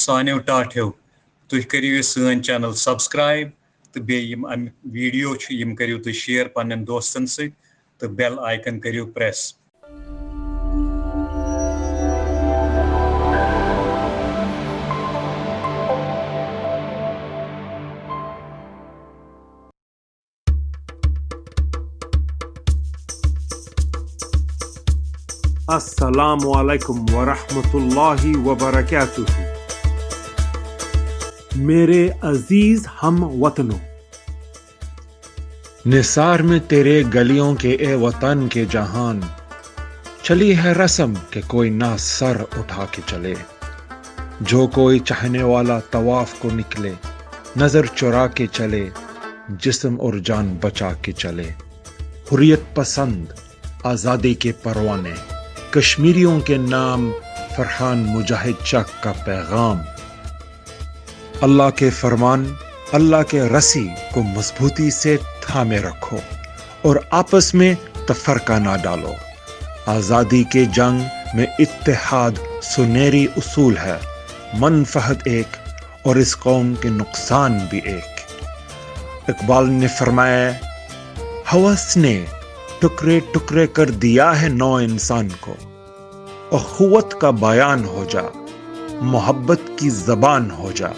सान्यो टाठ्यो तुम करियो सन channel subscribe तो बेम वीडियो यम करियो तुम शेयर पन्न दोस्तन सत तो बेल आइकन करियो प्रेस। अस्सलामु अलैकुम वरहमतुल्लाहि वबरकातुहू। मेरे अजीज हम वतनों, निसार में तेरे गलियों के ए वतन के जहान, चली है रस्म के कोई ना सर उठा के चले। जो कोई चाहने वाला तवाफ को निकले, नजर चुरा के चले, जिस्म और जान बचा के चले। हुर्रियत पसंद आजादी के परवाने, कश्मीरियों के नाम फरहान मुजाहिद चक का पैगाम। अल्लाह के फरमान, अल्लाह के रसी को मजबूती से थामे रखो और आपस में तफरका ना डालो। आजादी के जंग में इत्तेहाद सुनहरी उसूल है, मनफहत एक और इस कौम के नुकसान भी एक। इकबाल ने फरमाया, हवस ने टुकड़े टुकड़े कर दिया है नौ इंसान को। अखुवत का बयान हो जा, मोहब्बत की जबान हो जा।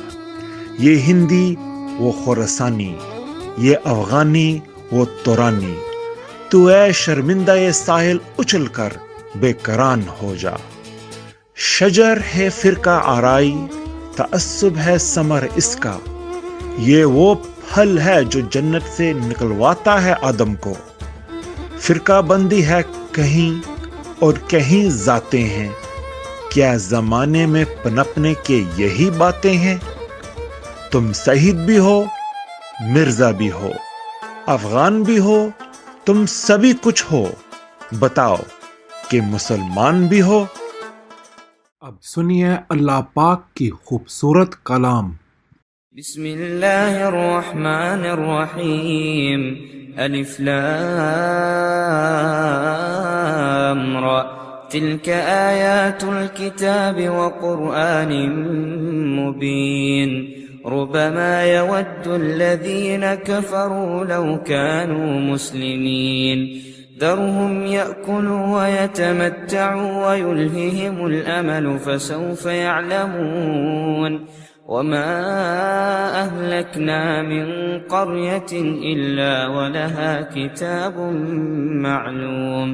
ये हिंदी वो खुरासानी, ये अफगानी वो तुरानी। तू ऐ शर्मिंदा ये साहिल उछल कर बेकरान हो जा। शजर है फिरका आराई, तअस्सुब है समर इसका। ये वो फल है जो जन्नत से निकलवाता है आदम को। फिरका बंदी है कहीं और कहीं जाते हैं, क्या जमाने में पनपने के यही बातें हैं। तुम शहीद भी हो, मिर्जा भी हो, अफगान भी हो, तुम सभी कुछ हो। बताओ कि मुसलमान भी हो। अब सुनिए अल्लाह पाक की खूबसूरत कलाम। बिस्मिल्लाहिर्रहमानिर्रहीम। अलिफ लाम रा, तिल्क आयातुल किताबि व क़ुरआनिम मुबीन। रुब्बमा यवद्दुल्लज़ीना कफ़रू लौ कानू मुस्लिमीन। ذرهم يأكلوا ويتمتعوا ويلههم الأمل فسوف يعلمون। وما أهلكنا من قرية إلا ولها كتاب معلوم،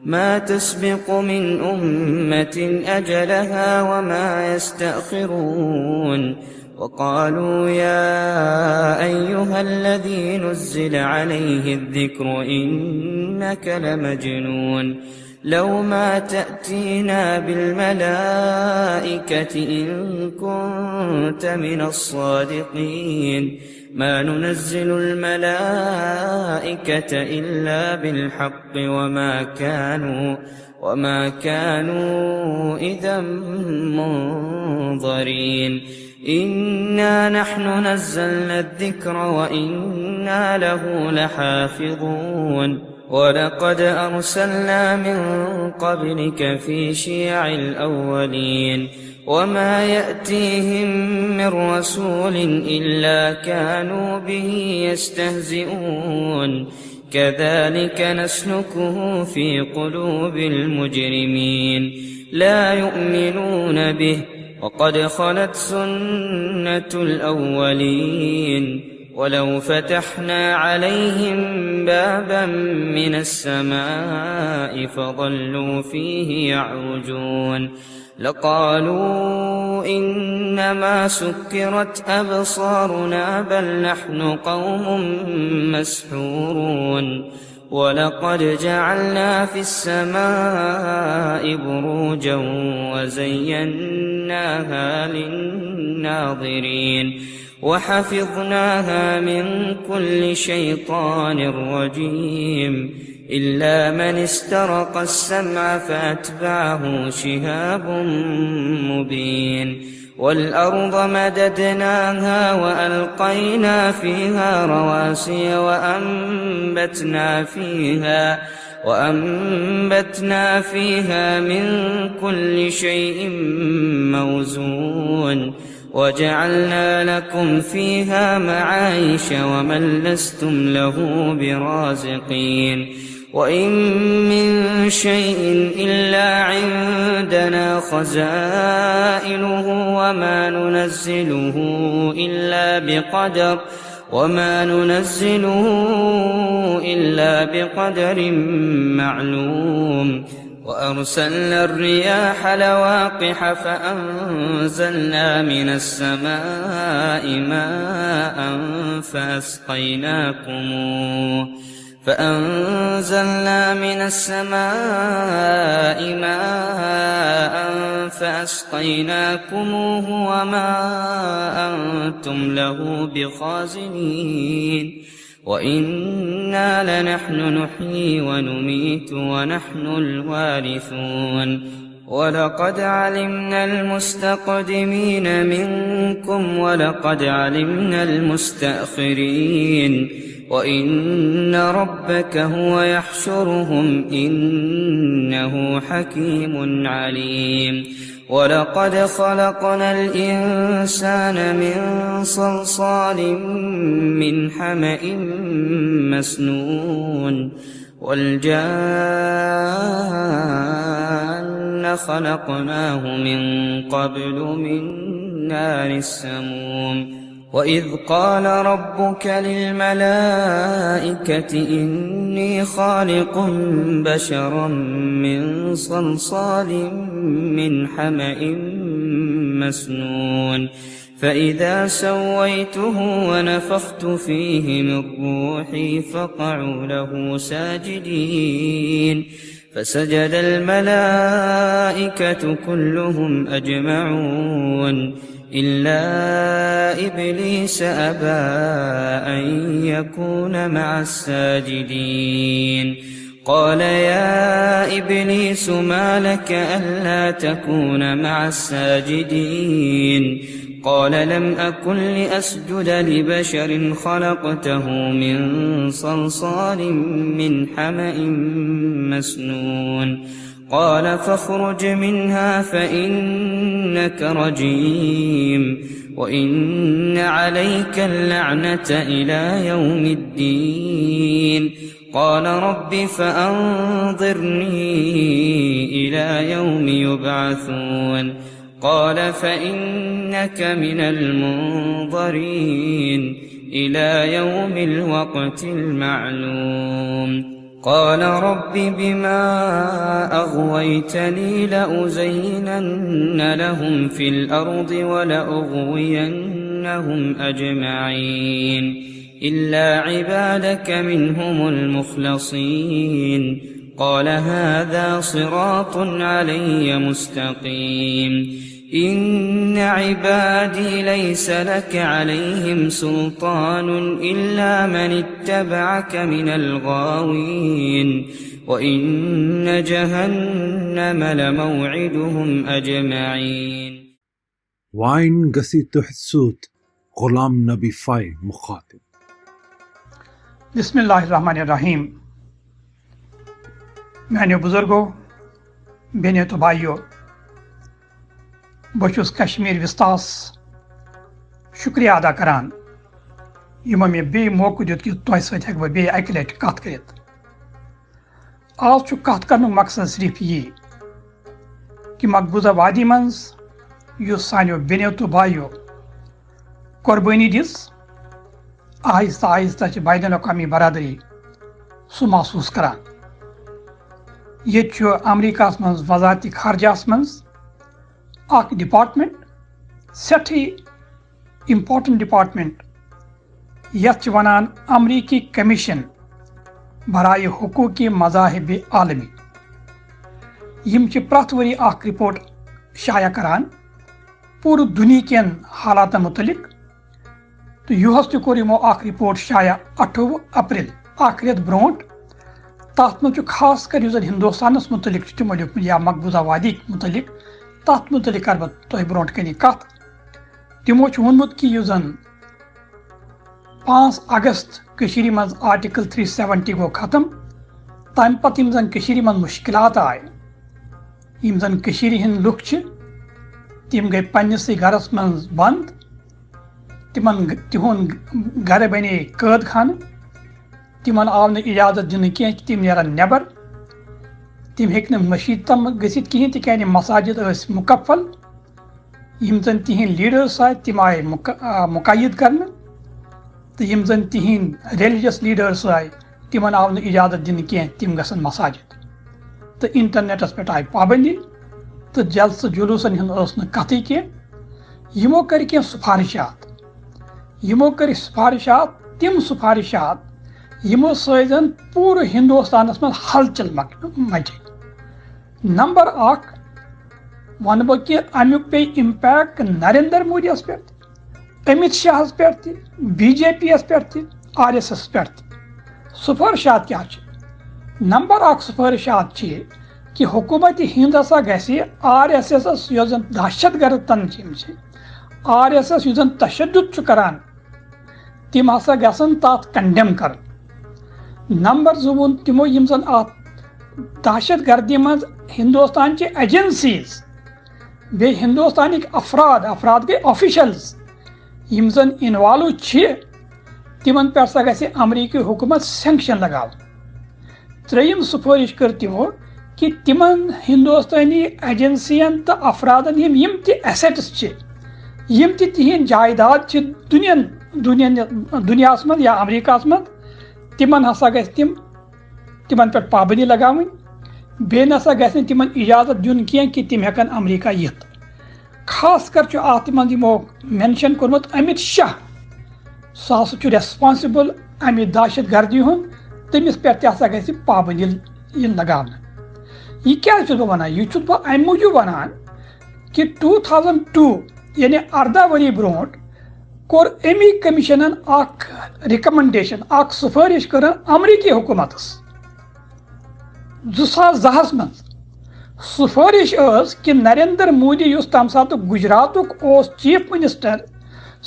ما تسبق من أمة أجلها وما يستأخرون. وقالوا يا أيها الذي نزل عليه الذكر إنك لمجنون، لو ما تأتينا بالملائكة إن كنت من الصادقين، ما ننزل الملائكة إلا بالحق وما كانوا إذا منظرين. إنا نحن نزلنا الذكر وإنا له لحافظون. ولقد أرسلنا من قبلك في شيع الأولين، وما يأتيهم من رسول إلا كانوا به يستهزئون. كذلك نسلكه في قلوب المجرمين، لا يؤمنون به وقد خلت سنة الأولين. ولو فتحنا عليهم بابا من السماء فظلوا فيه يعرجون لقالوا إنما سكرت أبصارنا بل نحن قوم مسحورون. ولقد جعلنا في السماء بروجا وزيناها للناظرين وحفظناها من كل شيطان رجيم إلا من استرق السمع فأتبعه شهاب مبين. والأرض مددناها وألقينا فيها رواسي وأنبتنا فيها من كل شيء موزون وجعلنا لكم فيها معايش ومن لستم له برازقين وإن من شيء إلا عندنا خزائنه وما ننزله إلا بقدر معلوم وأرسلنا الرياح لواقح فأنزلنا من السماء ماء فأسقيناكموه وما أنتم له بخازنين وإنا لنحن نحيي ونميت ونحن الوارثون ولقد علمنا المستقدمين منكم ولقد علمنا المستأخرين وإن ربك هو يحشرهم إنه حكيم عليم ولقد خلقنا الإنسان من صلصال من حمأ مسنون والجان خلقناه من قبل من نار السموم وإذ قال ربك للملائكة إني خالق بشرا من صلصال من حمأ مسنون فإذا سويته ونفخت فيه من روحي فقعوا له ساجدين فسجد الملائكة كلهم أجمعون إلا إبليس أبى أن يكون مع الساجدين قال يا إبليس ما لك ألا تكون مع الساجدين قال لم أكن لأسجد لبشر خلقته من صلصال من حمأ مسنون قال فاخرج منها فإنك رجيم وإن عليك اللعنة إلى يوم الدين قال رب فأنظرني إلى يوم يبعثون قال فإنك من المنظرين إلى يوم الوقت المعلوم قال رب بما أغويتني لأزينن لهم في الأرض ولأغوينهم أجمعين إلا عبادك منهم المخلصين قال هذا صراط علي مستقيم إن عبادي ليس لك عليهم سلطان إلا من اتبعك من الغاوين وإن جهنم لموعدهم أجمعين وين قسي تحسوت غلام نبي فاي مخاطب बिस्मिल्लाहिर्रहमानिर्रहीम। मैंने बुजुर्गों बेने तो भाइयों बहुस कश्मीर विस्तास शुक्रिया अदा करान यमो मे बे मौका दित कि तुह सत हेक बे अकि लट कत करित। आज कत करनुक मकसद सिर्फ ये कि मकबूजा वादी मज युस सानियो बेनियो तो भाइयों कुर्बानी दिस आहिस्ता आहिस्ता बैन अवी बरादरी सह महसूस करान। ये अमरीका मज वजारत खारजास मज डिपार्टमेंट सठी इम्पोर्टेंट डिपार्टमेंट यथ वनान अमरीकी कमीशन बराए हुकूक मज़ाहिब आलमी। यम प्रथ वरी रिपोर्ट शाया करान पूरे दुनिया केन हालात मुतलिक। तो युहस कोर यमो रिपोर्ट शाया 28 अप्रैल रेत ब्रोट। तथ मज खास कर हिंदुस्तानस मुतलिक तमो लिखुत या मकबूजा वादी मुतलिक तथ मुतलिक कर बह तुह ब्रोट कनी कत। तमो वोनमुत कि 5 अगस्त कशीर मज आर्टिकल 370 गो खत्म तम पत यम जन कशीर मन मुश्किलात आए यम जन कशीर हिंद लुक छ तिम गई पन्निसै घरस मन बंद तिमन तिहुन घर बने कैद खान तिमन आव न इजाजत दिन कह तिम नेरन नेबर तिम हेक न मस्जिद तम गसित कहीं तिकाज मसाजिद मुकफल यम जन तिहिंद लीडर्स आए तिम आए मुकय्यद करने तो यम जन तिहिंद रिलीजियस लीडर्स आए तिमन आव न इजाजत दिन कह तिम गसन मसाजिद तो इंटरनेटस पे आए पाबंदी तो जलस जुलूसन हन कथ कह यमो कर कह सिफारिशात यमो कर सिफारिशात तिम सिफारिशात यमो सजन पूरे हिंदुस्तानस में हलचल मचे नंबर अख वन बह कि अमुक पे इम्पैक्ट नरेंद्र मोदी पे अमित शाह पे BJP पे RSS पे सिफारिशात क्या नंबर अख सिफारिशात कि हुकूमत हिंद हसा गसी RSS यो जन दहशत गर्द तंजीम RSS यो जन तशद्दुद करान तिम हसा गसन तथ कंडेम कर नंबर जुवन तिमो यम जन दहशत गर्दी मज हिंदुस्तान ची एजेंसीज बे हिंदुस्तानिक अफराद गए ऑफिशल्स यम जन इन्वॉल्व तिमन पे सा गसी अमरीकी हुकूमत सैंक्शन लगाव त्रेयम सिफारिश कर तिमो कि तिमन हिंदुस्तानी एजेंसियन तो अफरादन यम ति एसेट्स यम ति तिहिंद जायदाद दुनिया मज या अमरीका मज तिमन हसा गस तिमन पे पाबंदी लगावन बे नसा गस तिमन इजाजत दिन कह कि तिम हेकन अमरीका यित खास कर अत मज यमो मेंशन कोर्मुत अमित शाह सह हसा रेस्पॉन्सिबल अमि दहशत गर्दी हुन तमिस पे हसा गस पाबंदी लगान यह क्या बह वन यह बह अमि मूजूब वन कि 2002 यानी 18 वरी ब्रोट कोर एमी कमिशनन रिकमेंडेशन सिफारिश कर अमरीकी हुकूमतस 2002 मज सिफारिश कि नरेंद्र मोदी युस तम सात गुजरात चीफ मिनिस्टर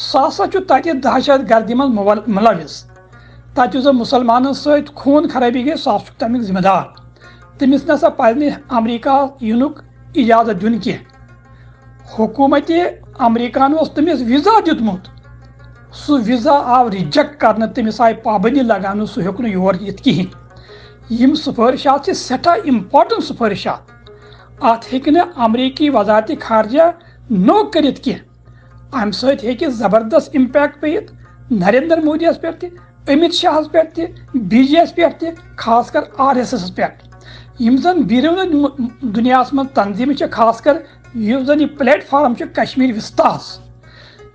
सह तत दहशत गर्दी मज मुलविस तत मुसलमान सत खून खराबी गई सह तमिक जिम्मेदार तमिस नसा पजि अमरीका युनुक इजाजत दिन कह हुकूमत अमरीका तमिस वीजा दितमुत सह वीजा आव रिजेक्ट कर तमिस आय पाबंदी लगान सह हेक योर यित कहीं यम सिफारिशात सठा इम्पार्टेंट सिफारिशात अत हेक अमरीकी वजारत खारजा नो कर अम सत जबरदस्त इम्पैक्ट पे नरेंद्र मोदी पे अमित शाह पे BJP पे खास कर RSS पे यम जन बीरून दुनिया मज तंजीम खास कर जन यह प्लेटफॉर्म कश्मीर विस्तास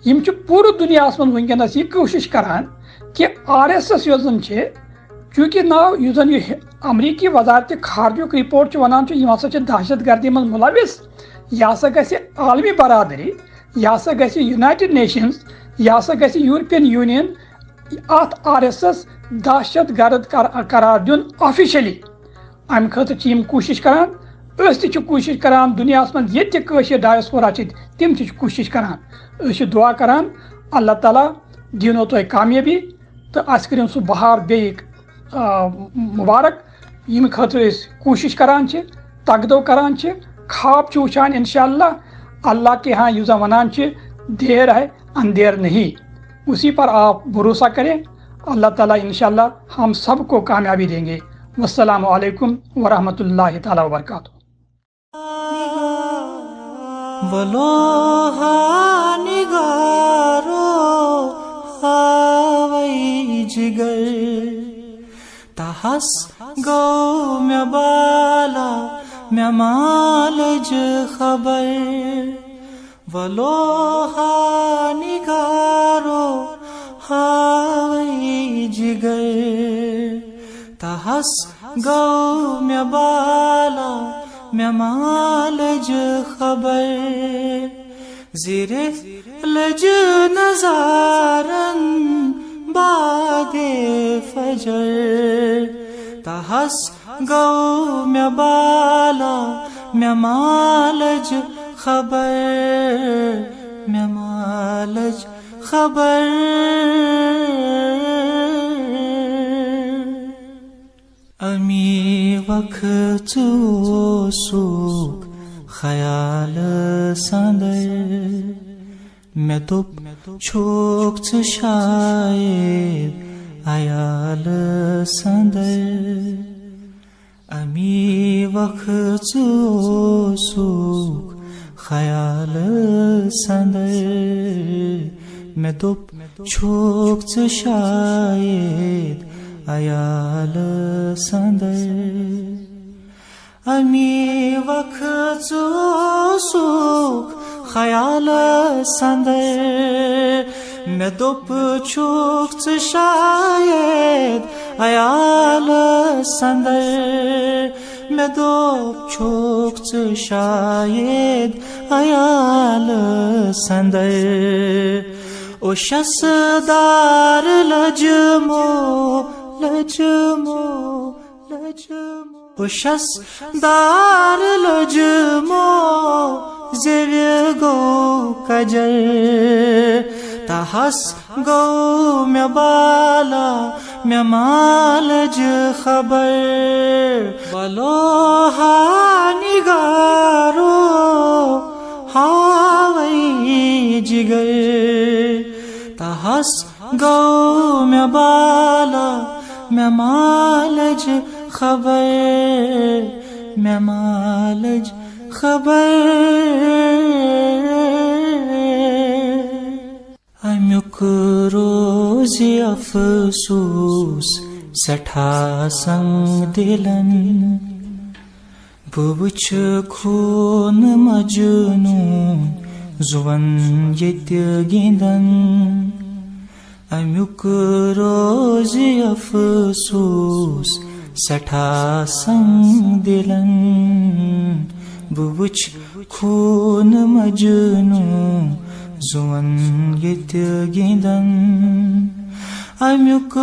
यम पूरे दुनिया मज वनकस यह कोशिश करान कि RSS यो जन चूँकि नाव यह जन यह अमरीकी वजारत खारजुक रिपोर्ट वनान यह हसा दहशत गर्दी मज मुलविस यह हसा गसी आलमी बरादरी यह हसा गसी यूनाइटेड नेशंस यह हसा गसी यूरोपियन यूनियन अत RSS दहशत गर्द करार दिन ऑफिशियली अम खतर कोशिश करान कोशिश करान दुनिया मज ये डायस्पोरा तिम कोशिश करान दुआ करान अल्लाह ताला दिनो तुह कामयाबी तो अस कर सह बहार बे मुबारक यम खतर कोशिश करान तगदो करान ख्वाब वुचान इंशाअल्लाह अल्लाह के यहाँ युजा वनान देर है अंधेर नहीं उसी पर आप भरोसा करें अल्लाह ताला इंशाअल्लाह हम सबको कामयाबी देंगे। वस्सलामु अलैकुम वरहमतुल्लाहि ताला वबरकातुहू। वलोहा निगारो हावै जिगर तहस गौ म्या बाला म्या मालज खबर वलोहा निगारो हावै जिगर तहस गौ म्या बाला म्या मालज खबर जिरे लज नजारन बादे फजर तहस गौ म्या बाला म्या मालज खबर म्या मालज खबर अमी वक्त ओसुक ख्याल संदर मे दोप छोक शायद आयाल संदर अमी वक्त ओसुक ख्याल संदर मे दोप छोक शायद आयाल संदर अमी वक्त ओसुक ख्याल संदर मे दोप छोक शायद आयाल संदर मे दोप छोक शायद आयाल संदर ओ शसदार लजमो लजमो लजमो ओ शसदार लजमो ज़ेव्य गो कजर तहस गो मे बाला मे मालज खबर बलो हानिगारो हावई जिगर तहस गो मे बाला मे मालज खबर मे मालज खबर अमुक रोज़ अफसोस सठा संग दिलन बुवुच खून मजनून जुवन यत्य गिंदन अमुक रोज़ अफसोस सठा संग दिलन बुवुच खून मजनून जुवन यत्य गिंदन अमुक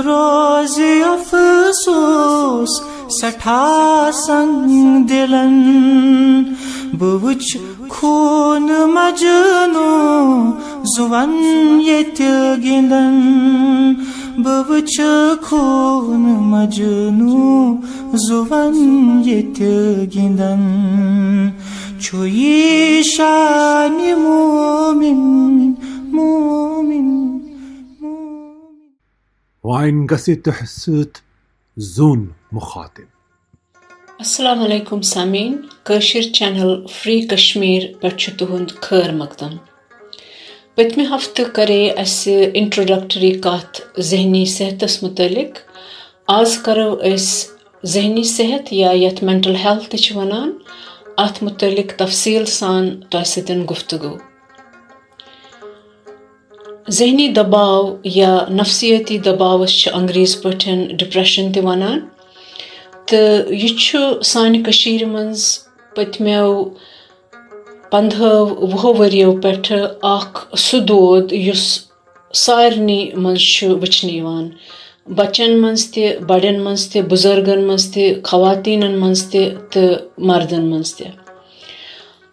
रोज़ अफसोस सठा संग दिलन बुवुच खून मजनून जुवन यत्य गिंदन बुवुच खून मजनून जुवन यत्य गिंदन छुई शान मोमिन मोमिन वाइन गसित हसूत जून मुखातिब अस्सलाम वालेकुम सामीन कशिर चैनल फ्री कश्मीर पे तुहद खैर मकदम पतमे हफ्ते करे असे इंट्रोडक्टरी कथ जहनी सेहतस मुतलिक आज करो अस जहनी सेहत या यथ मेंटल हेल्थ च वनान अथ मुतलिक तफसील सान तोह सतन गुफ्तगू जहनी दबाव या नफसियती दबावस अंग्रेज पठन डिप्रेशन ते वनान तो यह सानि कशीर मंज पतमेव 15-20 वरियो पेठ अख सु दोद युस सारनी मंज वचन यिवान बच्चन मंज ते बड़न मंज ते बुजुर्गन मंज ते खवातीनन मंज ते मर्दन मंज ते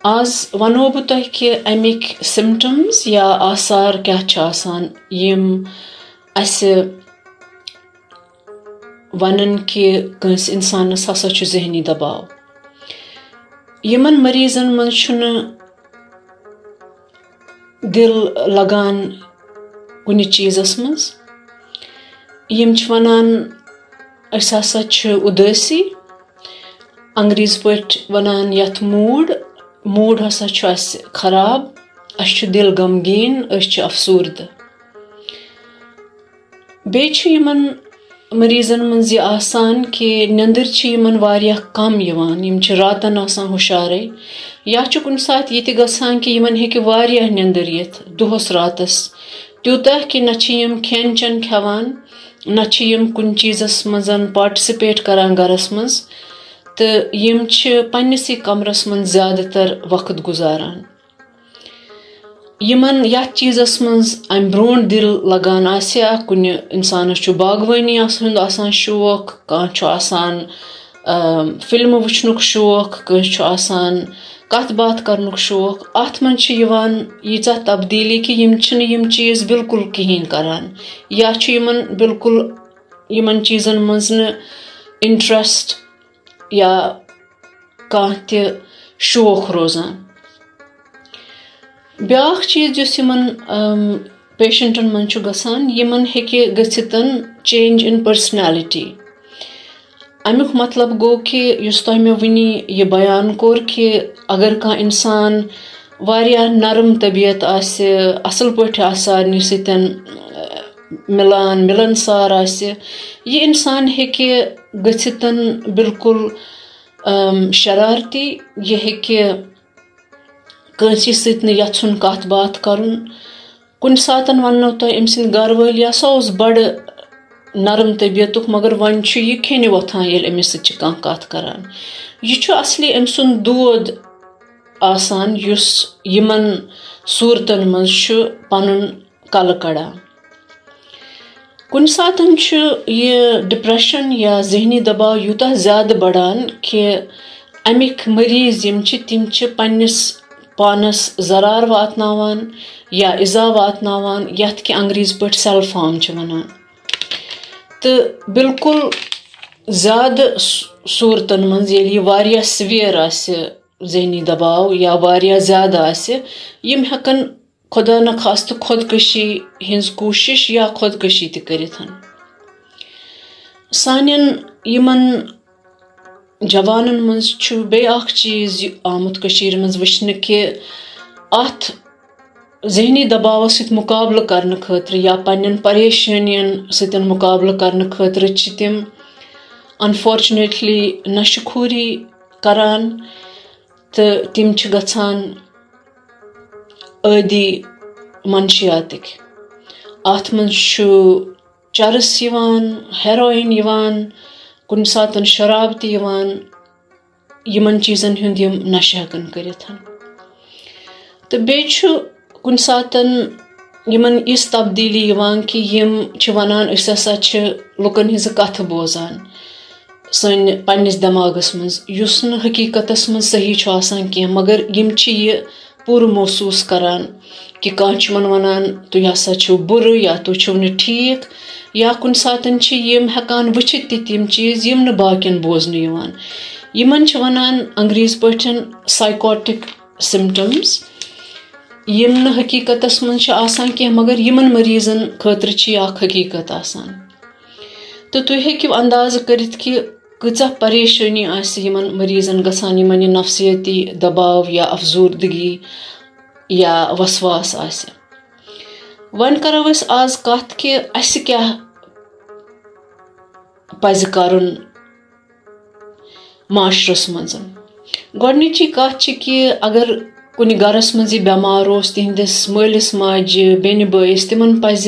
आज वनो बह तुह कि अमिक सिम्टम्स या आसार क्या आसान यिम असे वनन कि कंस इंसानस हसा छु जहनी दबाव यमन मरीजन मन छुन दिल लगान कुनि चीजस मज यम छु वनान अस हसा छु उदासी अंग्रेज पट वनान यथ मूड हसा छु अस खराब अस छु दिल गमगीन अस छु अफसुर्द बे छु यमन मरीजन मंज यह आसान कि नंदर यमन वारिया कम यवान यम च रातन आसान हुशारे या च कुन साथ ये गसान कि यमन हेके वारिया नंदर यथ दोहस रातस त्यूता कि न च यम खेन चन खेवान न च यम कुन चीजस मजन पार्टिसिपेट करान गरस मज तो यम च पन्निसी कमरस मज ज्यादातर वक्त गुजारान यमन या चीजस मज अम ब्रोन दिल लगान आसिया कुन इंसानस छु बागवानी आसान शौक कां छु आसान फिल्म वुचनुक शौक कां छु आसान कथ बात करनुक शौक अथ मन छु यवान यीचा तब्दीली कि यम छन यम चीज बिल्कुल कहीं करान या छु यमन बिल्कुल यमन चीजन मज न इंटरेस्ट या कانٛہہ تہِ شوق روزان. بیٛاکھ چیٖز یُس یِمن پیشنٹن منٛز چھُ گژھان یِمن ہیٚکہِ گٔژھِتھ چینج اِن پٔرسنیلٹی. امیُک مطلب گوٚو کہِ یُس تۄہہِ مےٚ وٕنی یہِ بیان کوٚر کہِ اگر کانٛہہ اِنسان واریاہ نرم طبیعت آسہِ, اصل پٲٹھۍ آسہِ سارنٕے سۭتۍ مِلنسار آسہِ, یہِ اِنسان ہیٚکہِ گٔژھِتھ بِلکُل شرارتی. یہِ ہیٚکہِ کٲنٛسہِ سۭتۍ نہٕ یژھُن کتھ باتھ کرُن. کُنہِ ساتہٕ وننو تۄہہِ أمۍ سٕنٛدۍ گرٕ وٲلۍ یا سۄ اوس بڑٕ نرم طبیعتُک مگر وۄنۍ چھُ یہِ کھیٚنہِ وۄتھان ییٚلہِ أمِس سۭتۍ چھِ کانٛہہ کتھ کران. یہِ چھُ اصلی أمۍ سُنٛد دود آسان یُس یِمن صوٗرتن منٛز چھُ پنُن کلہٕ کڑان. کُنہِ ساتہٕ چھُ یہِ ڈپریشن یا ذہنی دباو یوٗتاہ زیادٕ بڑان کہِ امیِکۍ مریض یِم چھِ تِم چھِ پننِس پانس ضرار واتناوان یا اِزا واتناوان یتھ کہِ انگریزی پٲٹھۍ سیلف ہارم چھِ ونان. تہٕ بِلکُل زیادٕ صوٗرتن منٛز ییٚلہِ یہِ واریاہ سِویر آسہِ ذہنی دباو یا واریاہ زیادٕ آسہِ یِم ہٮ۪کن خۄدا نخواستہٕ خۄدکٔشی ہِنٛز کوٗشش یا خۄدکٔشی تہِ کٔرِتھ. سانٮ۪ن یِمن جوانن منٛز چھُ بیٚیہِ اکھ چیٖز آمُت کٔشیٖرِ منٛز وٕچھنہٕ کہِ اتھ ذہنی دباوس سۭتۍ مُقابلہٕ کرنہٕ خٲطرٕ یا پننٮ۪ن پریشٲنین سۭتۍ مُقابلہٕ کرنہٕ خٲطرٕ چھِ تِم انفارچُنیٹلی نشہٕ خوٗری کران تہٕ تِم چھِ گژھان عٲدی منشیاتٕکۍ. اتھ منٛز چھُ چرس یِوان, ہیرویِن یِوان, کُنہِ ساتہٕ شراب تہِ یِوان. یِمن چیٖزن ہُنٛد یِم نشہٕ ہٮ۪کن کٔرِتھ. تہٕ بیٚیہِ چھُ کُنہِ ساتہٕ یِمن یِژھ تبدیٖلی یِوان کہِ یِم چھِ ونان أسۍ ہسا چھِ لُکن ہِنٛزٕ کتھٕ بوزان سٲنۍ پننِس دٮ۪ماغس منٛز, یُس نہٕ حقیٖقتس منٛز صحیح چھُ آسان کینٛہہ مگر یِم چھِ یہِ پوٗرٕ محسوٗس کران کہِ کانٛہہ چھُ یِمن ونان تُہۍ ہسا چھِو بُرٕ یا تُہۍ چھِو نہٕ ٹھیٖک, یا کُنہِ ساتہٕ چھِ یِم ہٮ۪کان وٕچھِتھ تہِ تِم چیٖز یِم نہٕ باقین بوزنہٕ یِوان. یِمن چھِ ونان انگریزی پٲٹھۍ سایکوٹِک سِمٹمز, یِم نہٕ حقیٖقتس منٛز چھِ آسان کینٛہہ مگر یِمن مریضن خٲطرٕ چھِ یہِ اکھ حقیٖقت آسان. تہٕ تُہۍ ہیٚکِو اندازٕ کٔرِتھ کہِ کۭژاہ پریشٲنی آسہِ یِمن مریضن گژھان یِمن یہِ نفسیٲتی دباو یا افزوٗردگی یا وسواس آسہِ. وۄنۍ کرو أسۍ آز کتھ کہِ اسہِ کیٛاہ پزِ کرُن معاشرس منٛز. گۄڈنِچی کتھ چھِ کہِ اگر کُنہِ گرس منٛز یہِ بٮ۪مار اوس تِہنٛدِس مٲلِس ماجہِ بیٚنہِ بٲیِس تِمن پزِ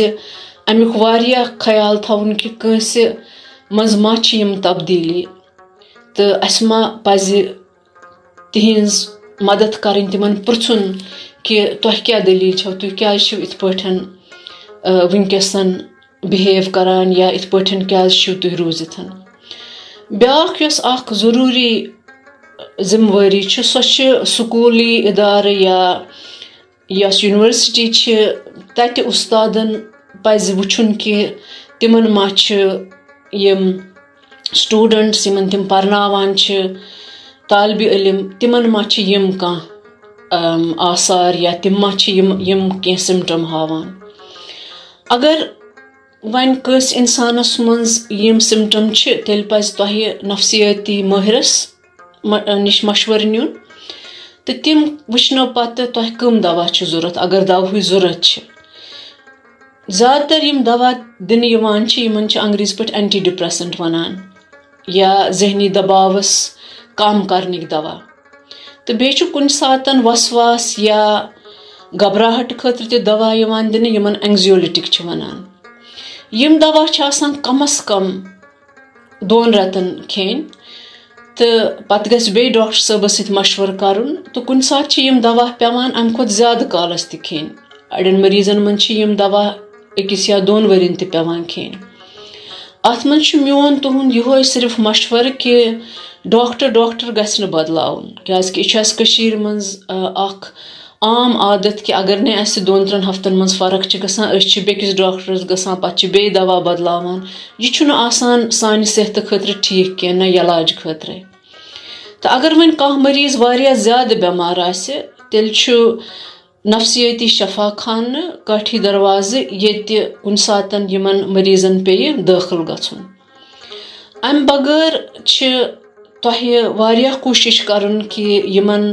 امیُک واریاہ خیال تھاوُن کہِ کٲنٛسہِ منٛز ما چھِ یِم تبدیٖلی تہٕ اسہِ ما پزِ تِہنٛز مدد کرٕنۍ, تِمن پرژھُن کہِ تۄہہِ کیٛاہ دٔلیٖل چھو, تُہۍ کیٛازِ چھِو یِتھ پٲٹھۍ وٕنکیٚسن بِہیو کران یا یِتھ پٲٹھۍ کیٛازِ چھِو تُہۍ روٗزِتھ. بیٛاکھ یۄس اکھ ضروٗری ذِمہٕ وٲری چھِ سۄ چھِ سکوٗلی اِدارٕ یا یۄس یونیورسٹی چھِ تتہِ اُستادن پزِ وٕچھُن کہِ تِمن ما چھِ یِم سٹوٗڈنٹس یِمن تِم پرناوان چھِ طالبہِ علم تِمن ما چھِ یِم کانٛہہ آثار یا تِم ما چھِ یِم کینٛہہ سِمٹم ہاوان. اگر وۄنۍ کٲنٛسہِ اِنسانس منٛز یِم سِمٹم چھِ تیٚلہِ پزِ تۄہہِ نفسِیٲتی مٲہرس نِش مشورٕ نیُن تہٕ تِم وٕچھنو پتہٕ تۄہہِ کٕم دوا چھِ ضوٚرتھ اگر دواہٕچ ضوٚرتھ چھِ. زیادٕ تر یِم دوا دِنہٕ یِوان چھِ یِمن چھِ انگریزی پٲٹھۍ اینٹی ڈپریسنٹ ونان یا ذہنی دباوس کم کرنٕکۍ دوا. تہٕ بیٚیہِ چھُ کُنہِ ساتہٕ وسواس یا گھبراہٹ خٲطرٕ تہِ دوا یِوان دِنہٕ یِمن اینگزیولٹِک چھِ ونان. یِم دوا چھِ آسان کمس کم 2 رٮ۪تن کھیٚنۍ تہٕ پتہٕ گژھِ بیٚیہِ ڈاکٹر صٲبس سۭتۍ مشورٕ کرُن تہٕ کُنہِ ساتہٕ چھِ یِم دوا پیٚوان امہِ کھۄتہٕ زیادٕ کالس تہِ کھیٚنۍ. اڑٮ۪ن مریضن منٛز چھِ یِم دوا 1 یا 2 ؤرین تہِ پیٚوان کھیٚنۍ. اتھ منٛز چھُ میون تُہُنٛد یِہوے صرف مشورٕ کہِ ڈاکٹر گژھِ نہٕ بدلاوُن کیٛازِ کہِ یہِ چھُ اسہِ کٔشیٖرِ منٛز اکھ عام عادت کہِ اگر نہٕ اسہِ 2-3 ہفتن منٛز فرق چھِ گژھان أسۍ چھِ بیٚکِس ڈاکٹرس گژھان پتہٕ چھِ بیٚیہِ دوا بدلاوان. یہِ چھُنہٕ آسان سانہِ صحتہٕ خٲطرٕ ٹھیٖک کینٛہہ نہ علاج خٲطرٕ. तो अगर वन कह मरीज वारिया ज़्यादा बेमार आसे तेल छु नफ्सियती शफा खान काठी दरवाजे ये कुन सातन यमन मरीजन पे दाखिल गछुन अम बगैर तुह वारिया कोशिश करन कि यमन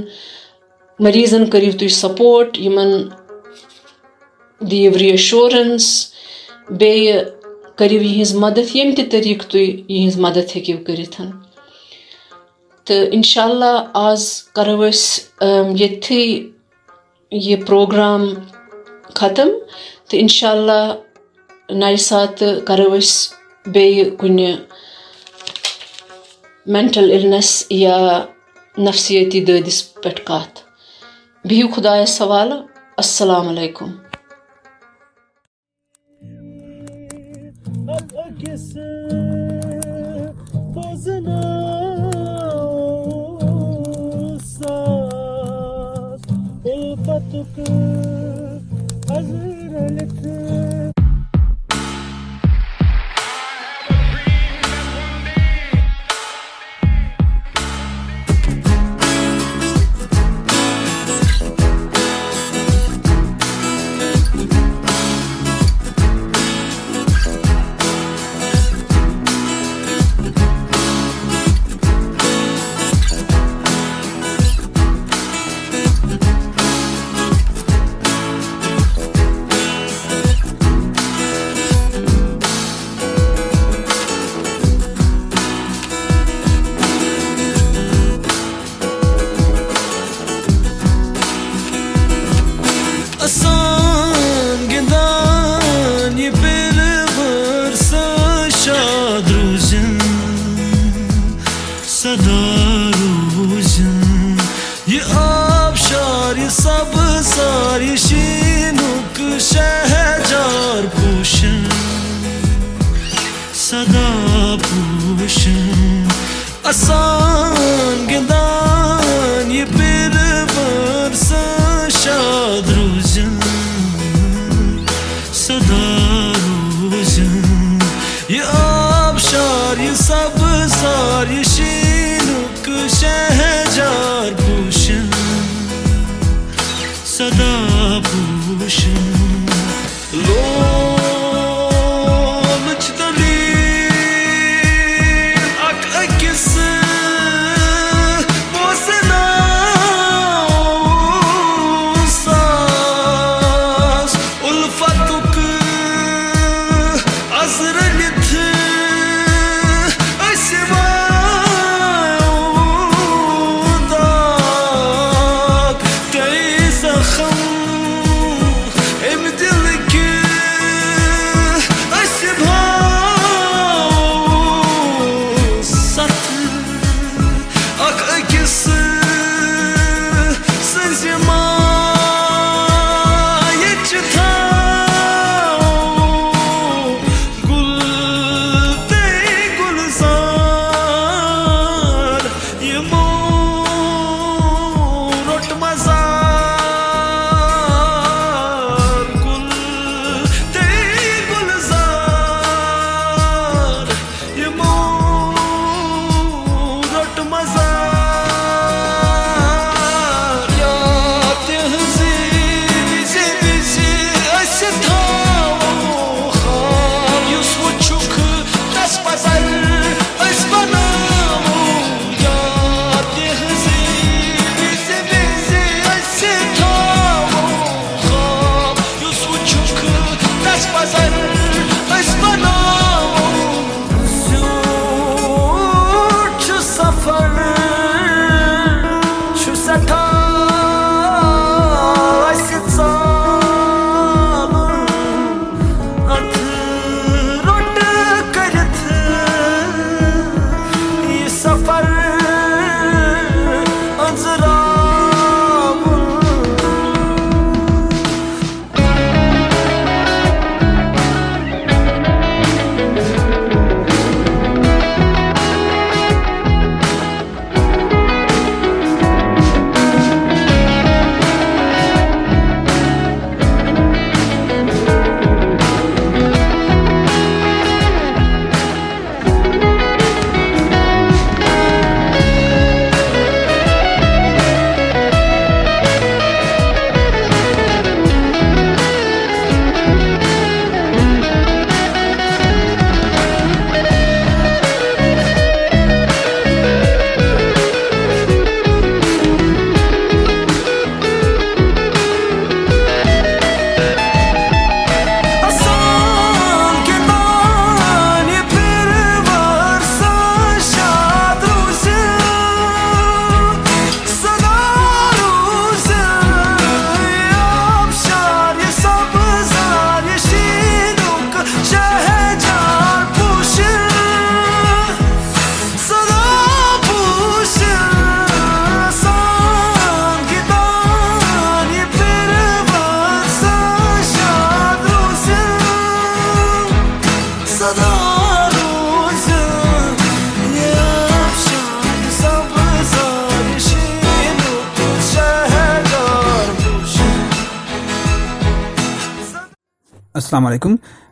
मरीजन करिव तुह सपोर्ट यमन दिव रिएश्योरेंस बे करिव यहिंज मदद यम ते तरीक तुह यहिंज मदद हेकिव करिथन तो इंशाअल्लाह आज करो अस यथी ये प्रोग्राम ख़त्म तो इंशाअल्लाह नए साथ करो अस बे कुन मेंटल इलनेस या नफ्सियती ददिस पे कत बिहु खुदायस हवाला अस्सलाम अलैकुम आसान गिंदान ये bir varsa şad ruzun sada ruzun ये आबशार ये सबजार ये शीनुक शहजार पूशन सदा पूशन अस्सलाम वालेकुम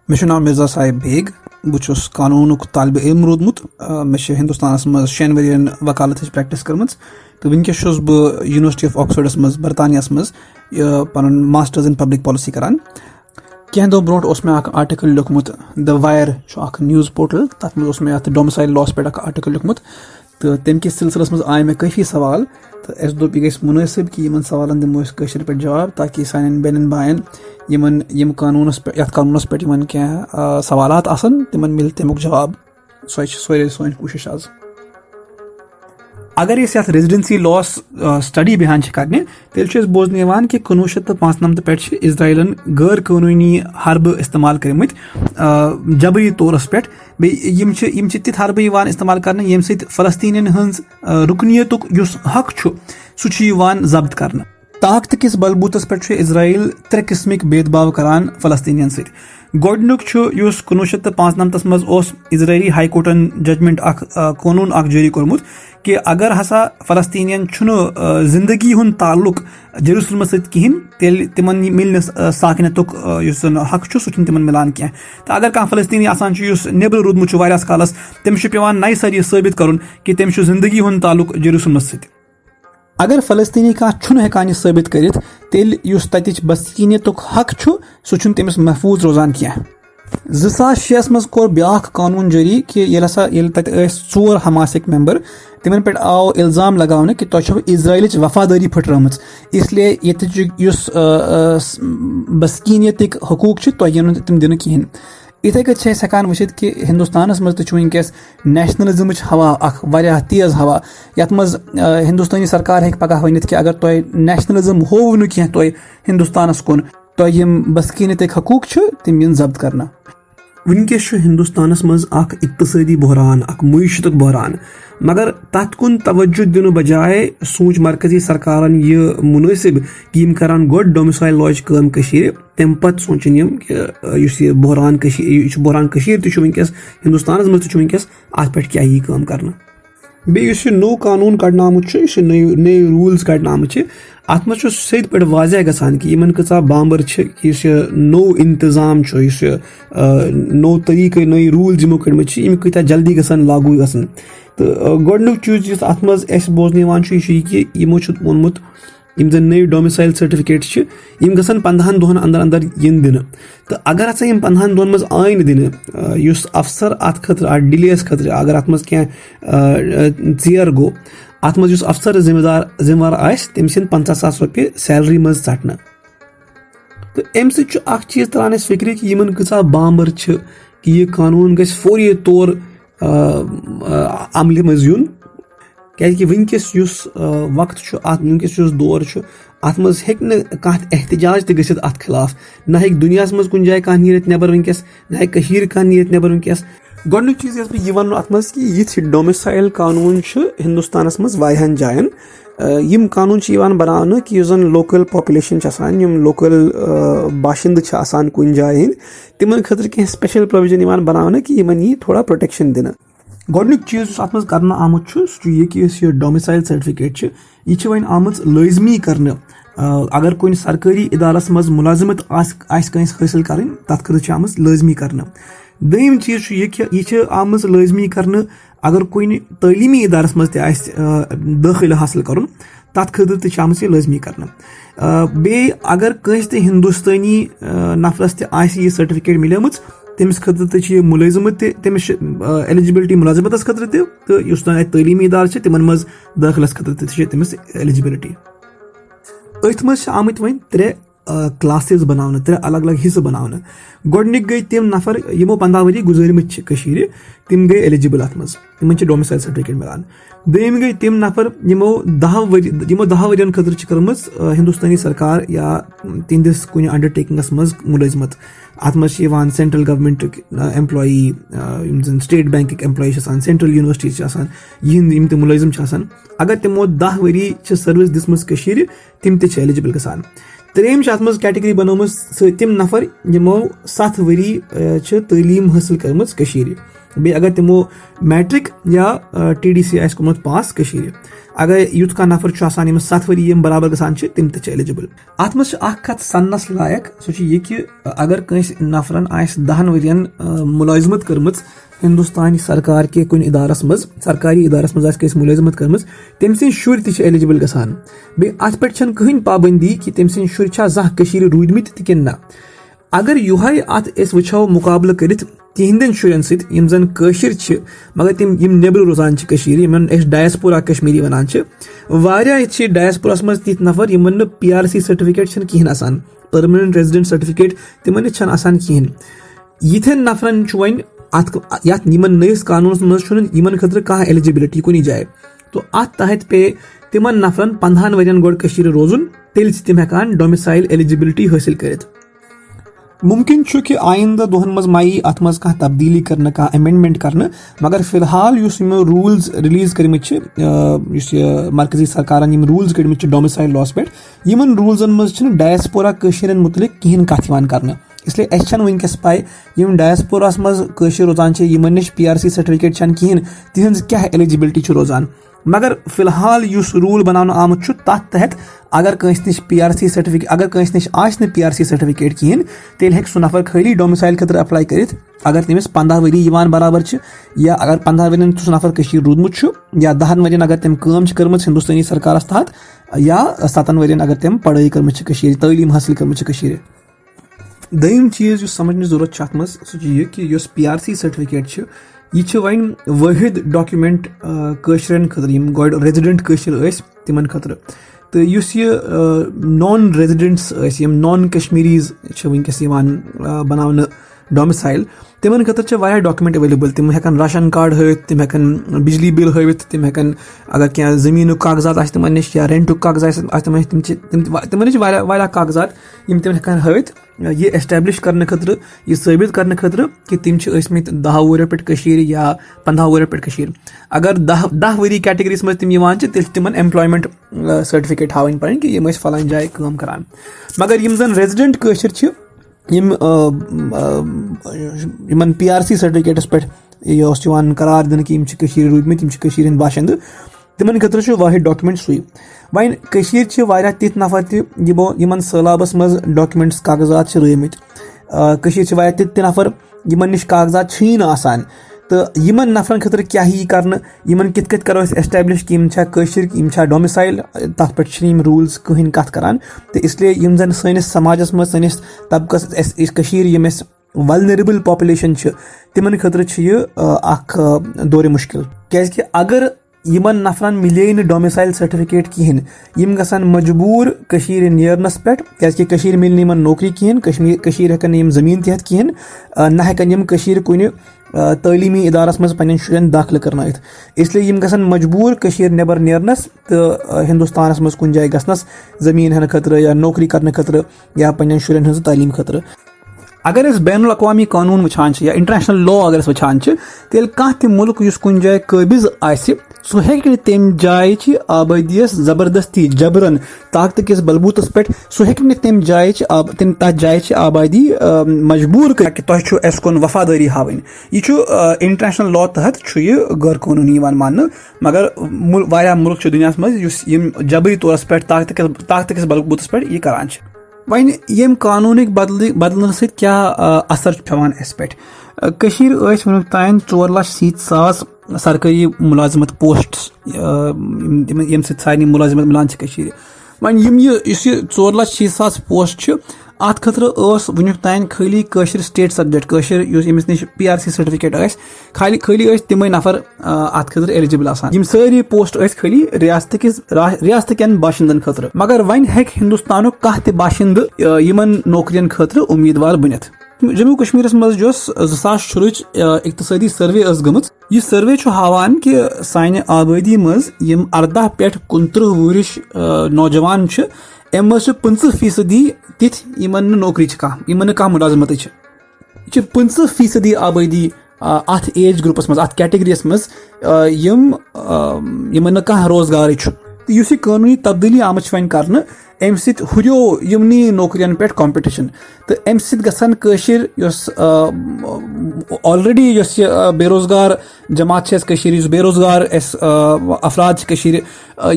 मे नाम मिर्जा साहिब बेग बहुत कानूनुक तालब इल्म रोदमुत मे हिंदुस्तानस मज 6 वरियन वकालत प्रैक्टिस कर्मच तो वनकस बह यूनिवर्सिटी ऑफ ऑक्सफोर्डस मज बरतानियास मज पन मास्टर्स इन पब्लिक पॉलिसी करान कह दो ब्रोट उस में आर्टिकल लिखमुत द वायर न्यूज़ पोर्टल तथ मज मे डोमिसाइल लॉस पे आर्टिकल लिखमुत तो तम किस सिलसिलस मज आए मे काफ़ी सवाल तो अस दोप यह गई मुनासिब कि इन सवालन दिमो कशर पे जवाब ताकि सान बेन बायन यम कानूनस पे क्या सवालात आसन तिमन मिल तमुक जवाब सो सोन कोशिश आज अगर ये रेजिडेंसी लॉस स्टडी बयान करने तेल बोजन कि 1995 पे इजराइलन गैर कानूनी हरब इस्तेमाल कर्मत जबरी तौरस पे यम तिथ हरब इस्तेमाल कर यम फ़लस्तीन हज रुकनीतुक हक सह जब्त कर ताकत किस बलबूतस पे इजराइल 3 किस्मिक भेदभाव करान फ़लस्तीनियन सत गोडनुक 1995 मज इजरायली हाई कोर्टन जजमेंट कानून जारी कोर्मुत कि अगर हसा फ़लस्तीनियन जिंदगी हुन ताल्लुक जेरूसलम सत कहीं तेल तिमन मिल साकिनतुक हक सह तिमन मिलान क्या तो अगर कह फ़लस्तीनी आसान नेबर रूदमुत वारियास कालस तमिस पेवान नई सर साबित करुन कि तमिस जिंदगी हुन ताल्लुक जेरूसलम सत अगर फ़लस्तीनी कह हेकान साबित कर तेल ततिच बसकीनियतुक हक सह तमिस महफूज रोजान क्या 2006 मज कोर ब्याख कानून जारी कि तत 4 हमासिक मेंबर तिमन पे आव इल्ज़ाम लगाने कि तुम इजराइलिच वफादारी फटरम इसलिए ये बसकीनियतिक हकूक तुम दिन कहें इथे कट हेकान वचित कि हिंदुस्तानस मज वनकस नेशनलिज्म हवा वारियाह तेज हवा यत मज हिंदुस्तानी सरकार हेक पगह वनित कि अगर तुम नेशनलिज्म होव न कह तुम हिंदुस्तानस कुन तो यम बसकीनियतिक हकूक तिम इन जब्त करना वनकस हिंदुस्तानस मज इक्तसादी बहरान मईशतुक बहरान मगर तथ कुन तवज्जो दिन बजाय सोच मरकजी सरकारन यह मुनासिब कि यम करान गोड डोमिसाइल लॉज काम तम पत सोचन यम कि बहरान वनकस हिंदुस्तानस मज वनकस अत पे क्या यी काम करना बे नो कानून कड़ना आमुत नए रूल्स कड़ना आमुत अत मज सद पे वाजह गसान कि इन कचा बाम्बर नो इंतजाम नो तरीक़े नई रूल्स यमो कड़मत कत्या जल्दी गसान लागू गसान तो गोडनुक चीज अत मज बोजन कि यमो वोनमुत यम जन नई डोमिसाइल सर्टिफिकेट यम गसन 15 दोहन अंदर अंदर इन दिन तो अगर हसा यम 15 दोहन मज आय दिन अफसर अत खतर डिलेस खतर अगर अत मज क्या चेयर गो अत मज अफसर जिम्मेदार तमिस 50,000 रुपये सैलरी मज षटना तो अम चीज तरान फिक्र कि इन कचा बाम्बर कि यह कानून गस फौरी तौर अमल मज यून क्या वनकस वक्त वनकस दौर अत मज एहतजाज तथ अत खिलाफ ना दुनिया मज कुछ जाए कह नीरत नबर वनकस ना कह नीरत नबर वनकस गोडनुक चीज बह वन अत मज कि ये डोमिसाइल कानून हिंदुस्तानस मज वारियाहन जायन यम कानून बनाने कि जन लोकल पॉपुलेशन यम लोकल बाशिंद कुन जाए तिमन खतर कह स्पेशल प्रोविजन बनाने कि यमन यी थोड़ा प्रोटेक्शन दिन गोडनुक चीज अत मज करना आमुत सह कि डोमिसाइल सर्टिफिकेट यह वन आमज लाजमी करने अगर कोई सरकारी इदारस मज मुलाजिमत हासिल करें तथ खतर आमज लाजमी करने दोम चीज यह आमज लाजमी करने अगर कोई तलीमी इदारस मज दाखिल हासिल कर तथ खतर आमज यह लाजमी करने बे अगर कस हिंदुस्तानी नफरस यह सर्टिफिकेट मिलेम तमिस खतर मुलाजिमत तमिस एलिजिबिलिटी मुलाजिमत खतर तो तलीमी इदार तिमन मज दाखिलस खतर तमिस एलिजिबिलिटी अथ मज आमत वन 3 क्लासेस बनाने 3 अलग अलग हिस्से बनाने गोडनिक गई तम नफर यमो 15 वरी गुजरमत तिम गई एलिजिबल अत मज तिमन डोमिसाइल सर्टिफिकेट मिलान दोम गई तम नफर यमो 10 वरियन खतर कर्मज हिंदुस्तानी सरकार या तिंदिस कुन अंडरटेकिंगस मज मुलाजिमत अत मज central government employee state bank employee central university यम त मुलाजिम अगर तमो 10 वरी सर्विस दिसमस तिम एलिजिबल गसान त्रेम अत मज कैटेगरी बनोम तम नफर यमो 7 वरी तलीम हासिल कर्म बे अगर तिमो मैट्रिक या TDC आस कोमत पास कशीर अगर युथ का नफर छु आसान यम 7 वरी यम बराबर गसान छ तिम त एलिजिबल अत मस अख कथ सन्नस लायक सो छ ये कि अगर कंस नफरन आस 10 वरियन मुलाजिमत करमत हिंदुस्तानी सरकार के कुन इदारस मज सरकारी इदारस मज आस मुलाजिमत करमत तम सिन शुर त एलिजिबल गसान बे अत पे छन कहीं पाबंदी कि तम सिन शुर छा जह कशीर रूदमित त किन ना अगर युहाई अत एस वुछो मुकाबला करित तिहंदन शुरन सत यम जन कशिर छ मगर तिम यम नेबर रोजान छ कशीर यमन एस डायस्पोरा कश्मीरी वनान छ वारिया छ डायस्पोरास मज तित नफर यमन PRC सर्टिफिकेट छन किहन आसान परमानेंट रेजिडेंट सर्टिफिकेट तिमन छन आसान किहन यिथन नफरन छ वन अत यात यमन नयस कानून मज छन यमन खतर का एलिजिबिलिटी कुनी जाए तो अत तहत पे तिमन नफरन 15 वरियन गोड कशीर रोजुन तेल तिम हेकान डोमिसाइल एलिजिबिलिटी हासिल करित मुमकिन छु कि आइंदा दोहन मज माई अत मज कह तब्दीली करना का अमेंडमेंट करना मगर फिलहाल युस रूल्स रिलीज करमित मरकजी सरकारन यम रूल्स कड़मित डोमिसाइल लॉस पे यमन रूल्सन मज डायस्पोरा कशीरन मुतलिक कहीं कथ करना इसलिए अस वनकस पाई यम डायस्पोरास मज कशीर रोजान यमन निश PRC सर्टिफिकेट कहें तिहंज क्या एलिजिबिलिटी रोजान मगर फिलहाल युस रूल बनाना आमुत तथ तहत अगर कंस निश PRC सर्टिफिकेट अगर कंस निश आस PRC सर्टिफिकेट कहें तेल हेक सह नफर खाली डोमिसाइल खतर अप्लाई करित अगर तमिस 15 वरी यवान बराबर छ या अगर 15 वरियन सह नफर कशीर रूदमुत छ या 10 वरियन अगर तम काम छ करमत हिंदुस्तानी सरकारस तहत या 7 वरियन अगर तम पढ़ाई करमत छ कशीर तालीम हासिल करमत छ कशीर दयम चीज जो समझने जरूरत छ अत मज सह ये कि युस PRC सर्टिफिकेट छ यह वन वाहिद डॉक्यूमेंट कशरन खतर यम गोड रेजिडेंट कशर तिमन खतर तो युस ये नॉन रेजिडेंट्स यम नॉन कश्मीरीज वनकस बनावन डोमिसाइल तिमन खतर वाया डॉक्यूमेंट अवेलेबल तिम हेकन राशन कार्ड हवित तिम हेकन बिजली बिल हवित तिम हेकन अगर क्या जमीन कागजात आस तिमन निश या रेंट कागजात तिमन निश वाया कागजात यम तिम हेकन हवित ये एस्टेब्लिश करने खतर ये साबित करने खतर कि तिम ٲسۍमٕتۍ 10 वरियो पे कशीर या 15 वरियो पे कशीर अगर 10 वरी कैटेगरीज मज तिम यवान तेल तिमन एम्प्लॉयमेंट सर्टिफिकेट हावन पड़न कि यम फलान जाए काम करान मगर यम जन रेजिडेंट कशीर छ यमन PRC सर्टिफिकेटस पे यह करार दिन कि कशीर रूदमित यम कशीर हिंद बाशिंद तिमन खतर वाहिद डॉक्यूमेंट सुई वन कशीर वारिया तिथ नफर तिमन सैलाबस मज डॉक्यूमेंट्स कागजात रमित कशीर वारिया तिथ नफर यमन निश कागजात छीन आसान तो यमन नफरन खतर क्या ही करन यमन कित कत करो एस्टेब्लिश कि यम कशीर यम डोमिसाइल तथ पे रूल्स कहीं कथ करान तो इसलिए यम जन सनिस समाजस मज सनिस तबकस कशीर यम वल्नरेबल पॉपुलेशन तिमन खतर अख दौर मुश्किल क्या अगर यमन नफरन मिले न डोमिसाइल सर्टिफिकेट कहें यम गसन मजबूर कशीर नेरनस पे क्या मिल यमन नौकरी कहें कशीर हेकन यम जमीन तहत कहें न हेकन यम कशीर कुन तालीमी इदारस मज पन्न शुरन दाखिल करनायत इसलिए यम गसन मजबूर कशीर नेबर नेरनस तो हिंदुस्तानस मज कुन जाय गसनस जमीन हन खतर या नौकरी करने खतर या पन्न शुरन हज तालीम खतर अगर इस बैनुल अक़वामी कानून वुछान या इंटरनेशनल लॉ अगर वुछान तेल कह त मुल्क युस कुन जाय काबिज आसि सो हेकि तम जाय आबादियस जबरदस्ती जबरन ताकत किस बलबूतस पे सो हेकि तम जाय तथ जाय आबादी मजबूर कर कि तुह अस कुन वफादारी हावन यह इंटरनेशनल लॉ तहत यह गैर कानूनी मान मगर वारिया मुल्क दुनिया मज जबरी तौरस पे ताकत किस बलबूतस पे यह करान वन यम कानून बदलन सत क्या असर पेवान अस पे कशीर वुनुक तान 4,70,000 सरकारी मुलाजिमत पोस्ट यम सारे मुलाजिमत मिलान कशीर वन यम यह 4,60,000 पोस्ट अत खतर वुनुक तान खाली कशीर स्टेट सब्जेक्ट कशीर यमिस निश PRC सर्टिफिकेट खाली तिम नफर अत खतर एलिजिबल आसान यम सारी पोस्ट खाली रियासत कन बाशिंदन खतर मगर वन हेक हिंदुस्तान कह त बाशिंद यमन नौकरियन खतर उम्मीदवार बनित जम्मू कश्मीर मज 2023 इक्तसादी सर्वे गमत यह सर्वे हावान कि साने आबादी मज यम 18 पे 29 वरिश नौजवान अम 25% तिथ यमन नौकरी यमन कह मुलाजमत 25% आबादी अत एज ग्रुपस मज अत कैटेगरीस मज यमन कह रोजगार यह कानूनी तब्दीली आम वन कर अम हुरियो यमनी नौकरियन पे कॉम्पिटिशन तो अम गसन कशीर ऑलरेडी बेरोजगार जमात बेरोजगार अफराद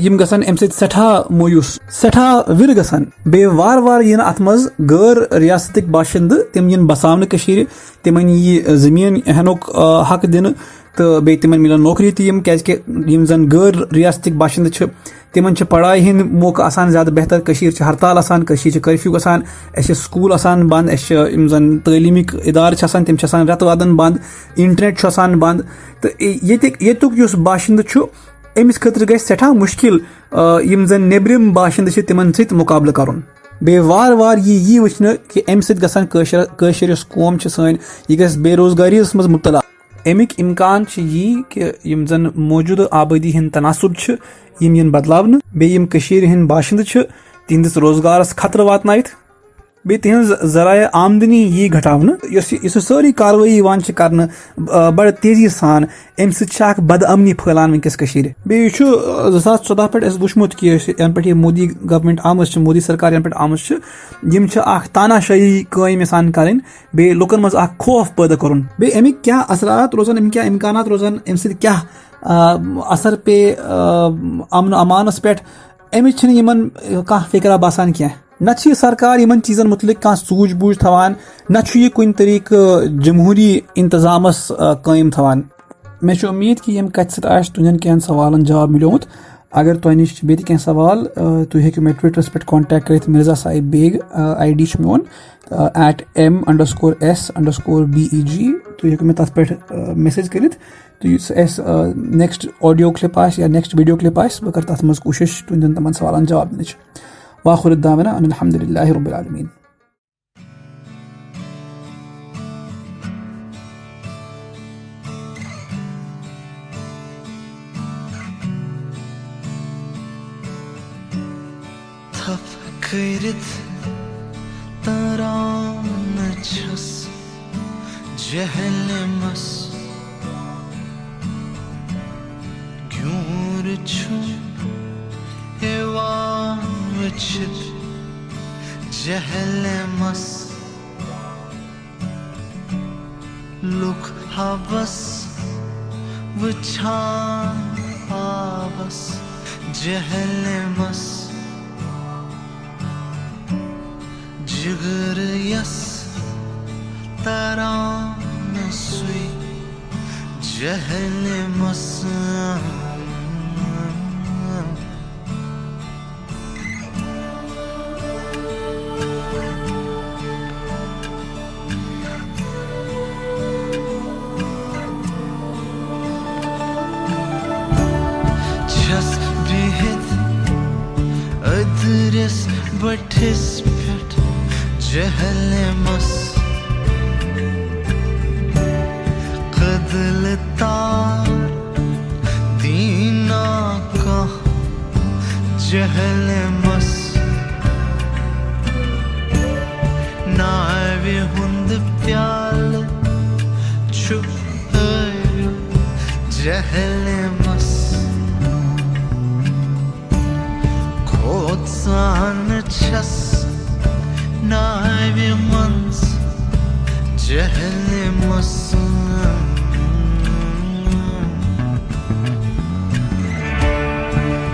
यम गसन अम सठा मोयूस सठा विर गसन बे वार वार यन अत मज गैर रियासतिक बाशिंद तिम यन बसावन तिमन यी जमीन हेनुक हक दिन तो बे तिमन मिलन नौकरी तम क्या जन गैर रियासतिक बाशिंद तिमन पढ़ाई हिंद मौका आसान ज़्यादा बेहतर हड़ताल आसान कर्फ्यू आसान स्कूल आसान बंद जन तलीमिक इदार तिम रत वादन बंद इंटरनेट आसान बंद तो येतुक युस बाशिंद अमिस खतर गई सठा मुश्किल यम जन नेब्रिम बाशिंद तिमन सत मुकाबल करुन बे वार वार यी वुचन कि अम सत गसन कौम सन यह गस बेरोजगारी मज मुब्तला अमिक इम्कान यी कि यम जन मौजूद आबादी हिंद तनासुब यम यन बदलावन बे यम कशीर हिंद बाशिंद तिहंदिस रोजगारस खतर वातनायित बे तिहंज जराए आमदनी यी घटावन यस सारी कार्रवाई कर बड़ तेजी सान अम सत बदअमनी फैलान वनकस कशीर बे 2014 पे वुचमुत कि यन पे मोदी गवर्नमेंट आमज मोदी सरकार यन पे आमज यम तानाशाही कायम सान करें बे लुकन मज खौफ पैदा करुन बे अमिक क्या असरात रोजान अमिक क्या इम्कानात रोजान अम सत क्या असर पे अमन अमानस पे अमिच यमन कह फिक्रा बासान क्या न सरकार इन चीज़न मुतलिक कह सूझ बूझ थवान न कुन तरीक जमहूरी इंतजामस कायम थवान मे उम्मीद कि यम कथ सत तुंदन कह सवालन जवाब मिलोमुत अगर तुह नश बे कह सवाल तुम हेकु मे ट्विटरस पे कॉन्टैक्ट कर मिर्जा साहिब बेग ID मोन @m_s_beg तुम हेकु मे तथ पे मैसेज कर तो नेक्स्ट ऑडियो क्लिप या नेक्स्ट वीडियो क्लिप बह कर तथ मज कोशिश तुंदन तमन सवालन जवाब दिन वाखिर दावना अल्हम्दुलिल्लाहि रब्बिल आलमीन। Kayret taranachas cehlemas gyurchu evan vachit cehlemas look havas vachan havas cehlemas जिगर यस तरान सुई जहल मस जस बिहित अदरस बठिस जहलमस कदल तार दीना का जहलमस नावे हुंद प्याल छुप जहलमस खोद सान छस Naive months, jehlemas.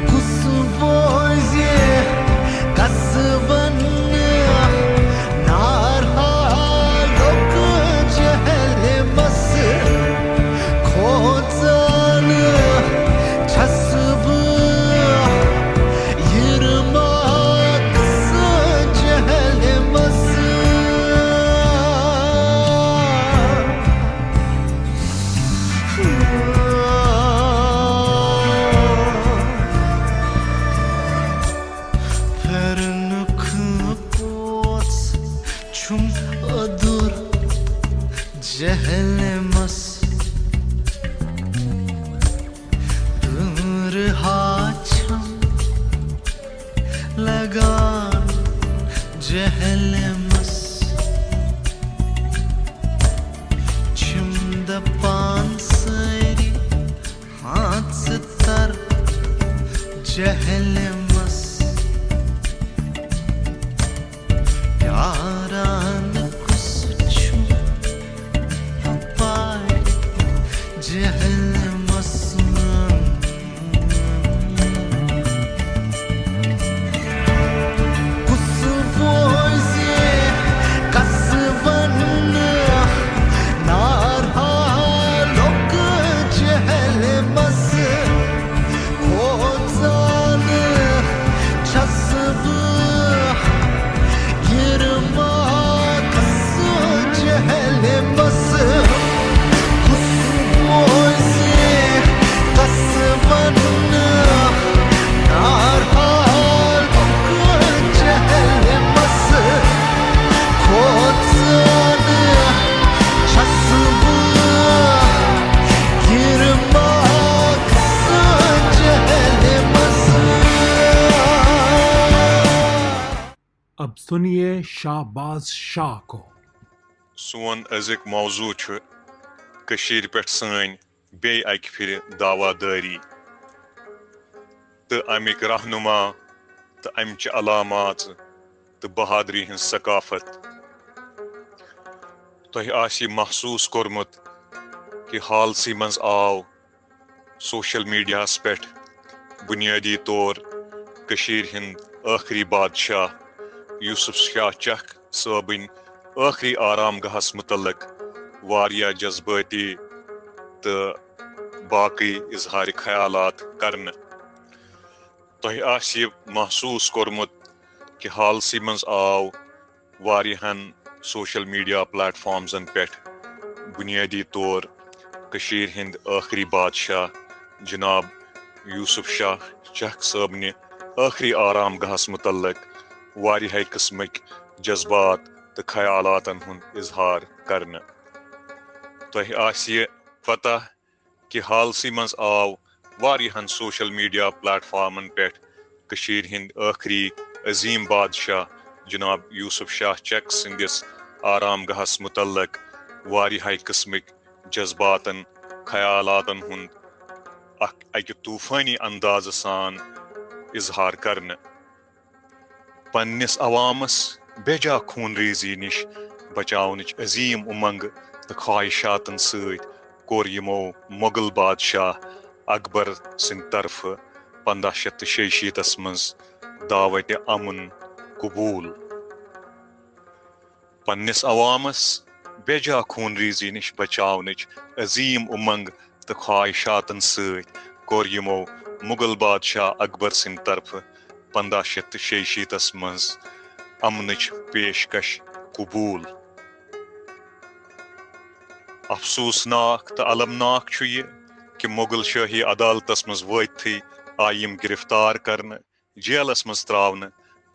Kus boys ye kasban nar halok jehlemas. Khotan chasb yirma जहलमस दूर हाछम लगा जहलमस छिमद पांसरी हाथ तर जहलमस यारान कुछ सुनिए शाहबाज शाह को। सोन अजिक मौजू छु कशीर पेट सैन बे अकि फिर दावादारी तो अमिक रहनुमा तो अमच अलामात तो बहादरी हन सकाफत तह आसी महसूस कोरमुत कि हालसी मज आव सोशल मीडिया पेट बुनियादी तौर कशीर हिंद आखिरी बादशाह यूसुफ शाह चक साबिन आखिरी आराम गहस मुतलक वारिया जज्बाती तो बाकी इजहार ख्यालात करन तह आसी महसूस कोरमुत कि हालसी मज आव वारियाहन सोशल मीडिया प्लेटफॉर्म्सन पेट बुनियादी तौर कशीर हिंद आखिरी बादशाह जनाब यूसुफ शाह चक साबन आखिरी आराम गहस मुतलक वारिया किस्मक जज्बात तो ख्यालातन हुंद इजहार करन तह आसिए पता कि हालसी मज आव वारियाहन सोशल मीडिया प्लेटफॉर्मन पेट कशीर हिंद आखिरी अजीम बादशाह जनाब यूसुफ शाह चक सिंदिस आराम गहस मुतलक वारिया किस्मक जज्बातन ख्यालातन हुंद अक तूफानी अंदाज सान इजहार करन पन्निस अवामस बेजा खून रेजी निश बचावनच अजीम उमंग तो ख्वाहिशातन सत कोर यमो मुगल बादशाह अकबर सिंद तरफ 1586 मज दावत अमन कबूल पन्निस अवामस बेजा खून रेजी निश बचावनच अजीम उमंग तो ख्वाहिशातन सत कोर यमो मुगल बादशाह अकबर सिंद तरफ 1586 मज अमनच पेशकश कबूल अफसोसनाक तो अलमनाक छु ये कि मुगल शाही अदालतस मज वथी आयम गिरफ्तार करन जेलस मज त्रावन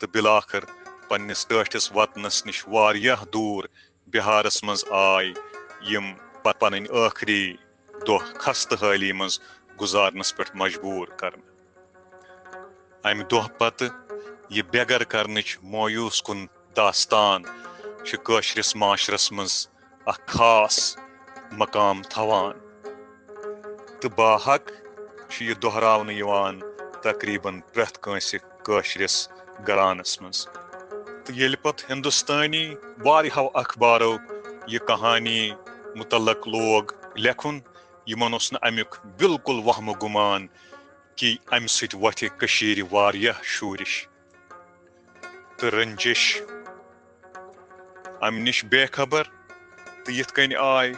तो बिलाखर पन्निस टाठिस वतनस निश वारियाह दूर बिहारस मज आय यम पन आखिरी दोह खस्तहाली मज गुजारनस पे मजबूर करन अमि दोह पत ये बेगर करनच मोयूस कुन दास्तान कशरिस माशरस मज अ खास मकाम थवान तो बाहक यह दोहरावन यवान तकरीबन प्रेथ कंस कशरिस घरानस मज तो येल पत हिंदुस्तानी वारियाहो अखबारो यह कहानी मुतलक लोग लेखुन यमन ओस न अमुक बिल्कुल वहम गुमान कि अम सत वथ कशीर वारियाह शूरिश तो रंजिश अम निश बेखबर तो यथ कन आय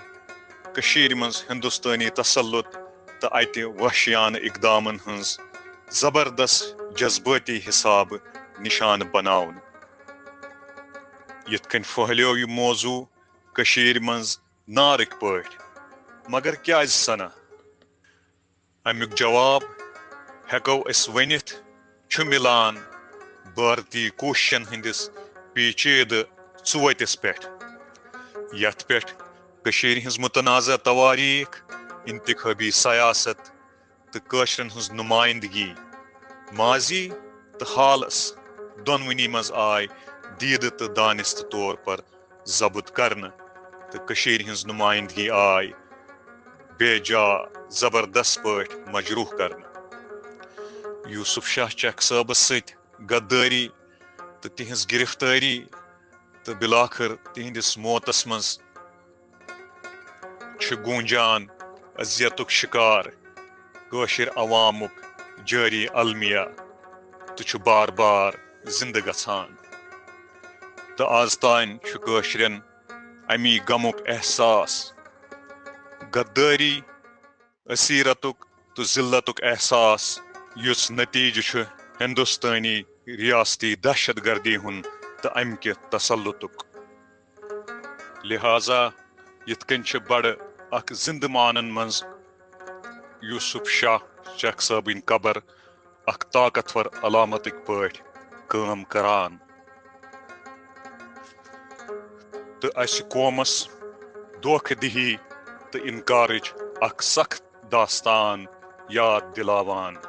कशीर मज हिंदुस्तानी तसल्लुत तो अत वहशियान इकदामन हंस जबरदस्त जज्बाती हिसाब निशान बनावन यथ कन फहलियो यह मौजू कशीर मज नारक पट मगर क्या सना अमुक जवाब हेको अस वनिथ छु मिलान भारतीय कोशिशन हंदिस पेचीद चुवतिस पेट यथ पेट कशीर हिंज मुतनाज़ा तवारीख इंतखाबी सयासत तो कशरन हंज नुमाइंदगी माजी तो हालस दोनवनी मज आय दीद तो दानिस्त तौर पर जबत करन तो कशीर हिंज नुमाइंदगी आय बेजा जबरदस्त पट मजरूह करन यूसुफ शाह चक साबस सत गद्दारी तो तिहंज गिरफ्तारी तो बिलाखर तिहंदिस मौतस मज गूंजान अजियतुक शिकार कशर अवामुक जारी अलमिया तो बार बार जिंद गछान तो आज तान कशरन अमी गमुक एहसास गद्दारी असीरतुक तो जिल्लतुक एहसास युस नतीज हिंदुस्तानी रियासती दहशत गर्दी हुन तो अमि तसल्लुतुक लिहाजा यिथकन बड़ अख जिंद मानन मज यूसुफ शाह चक साबिन कबर अख ताकतवर अलामतिक पट काम करान तो अस कौमस धोख दिही तो इनकारच अख सख्त दास्तान याद दिलावान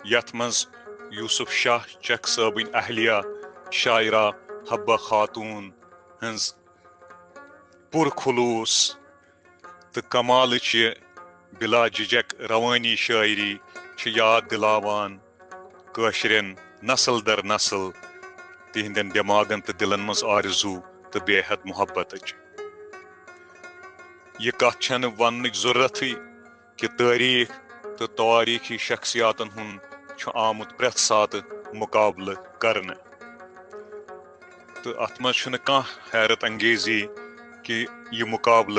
यथ मज यूसुफ शाह चक साबिन अहलिया शायरा हब्बा खातून हंस पुरखुलूस तो कमाल बिला झिझक रवानी शायरी याद दिलावान काशरन नस्ल दर नस्ल तिहंदन दिमागन तो दिलन मज आरजू तो बेहद मोहब्बत। यह कथ छन वन जरूरत कि तारीख तो तारीखी शख्सियातन हुन आमुत प्रेथ सात मुकाबल करने तो अत मज हैरत अंगेजी कि यह मुकाबल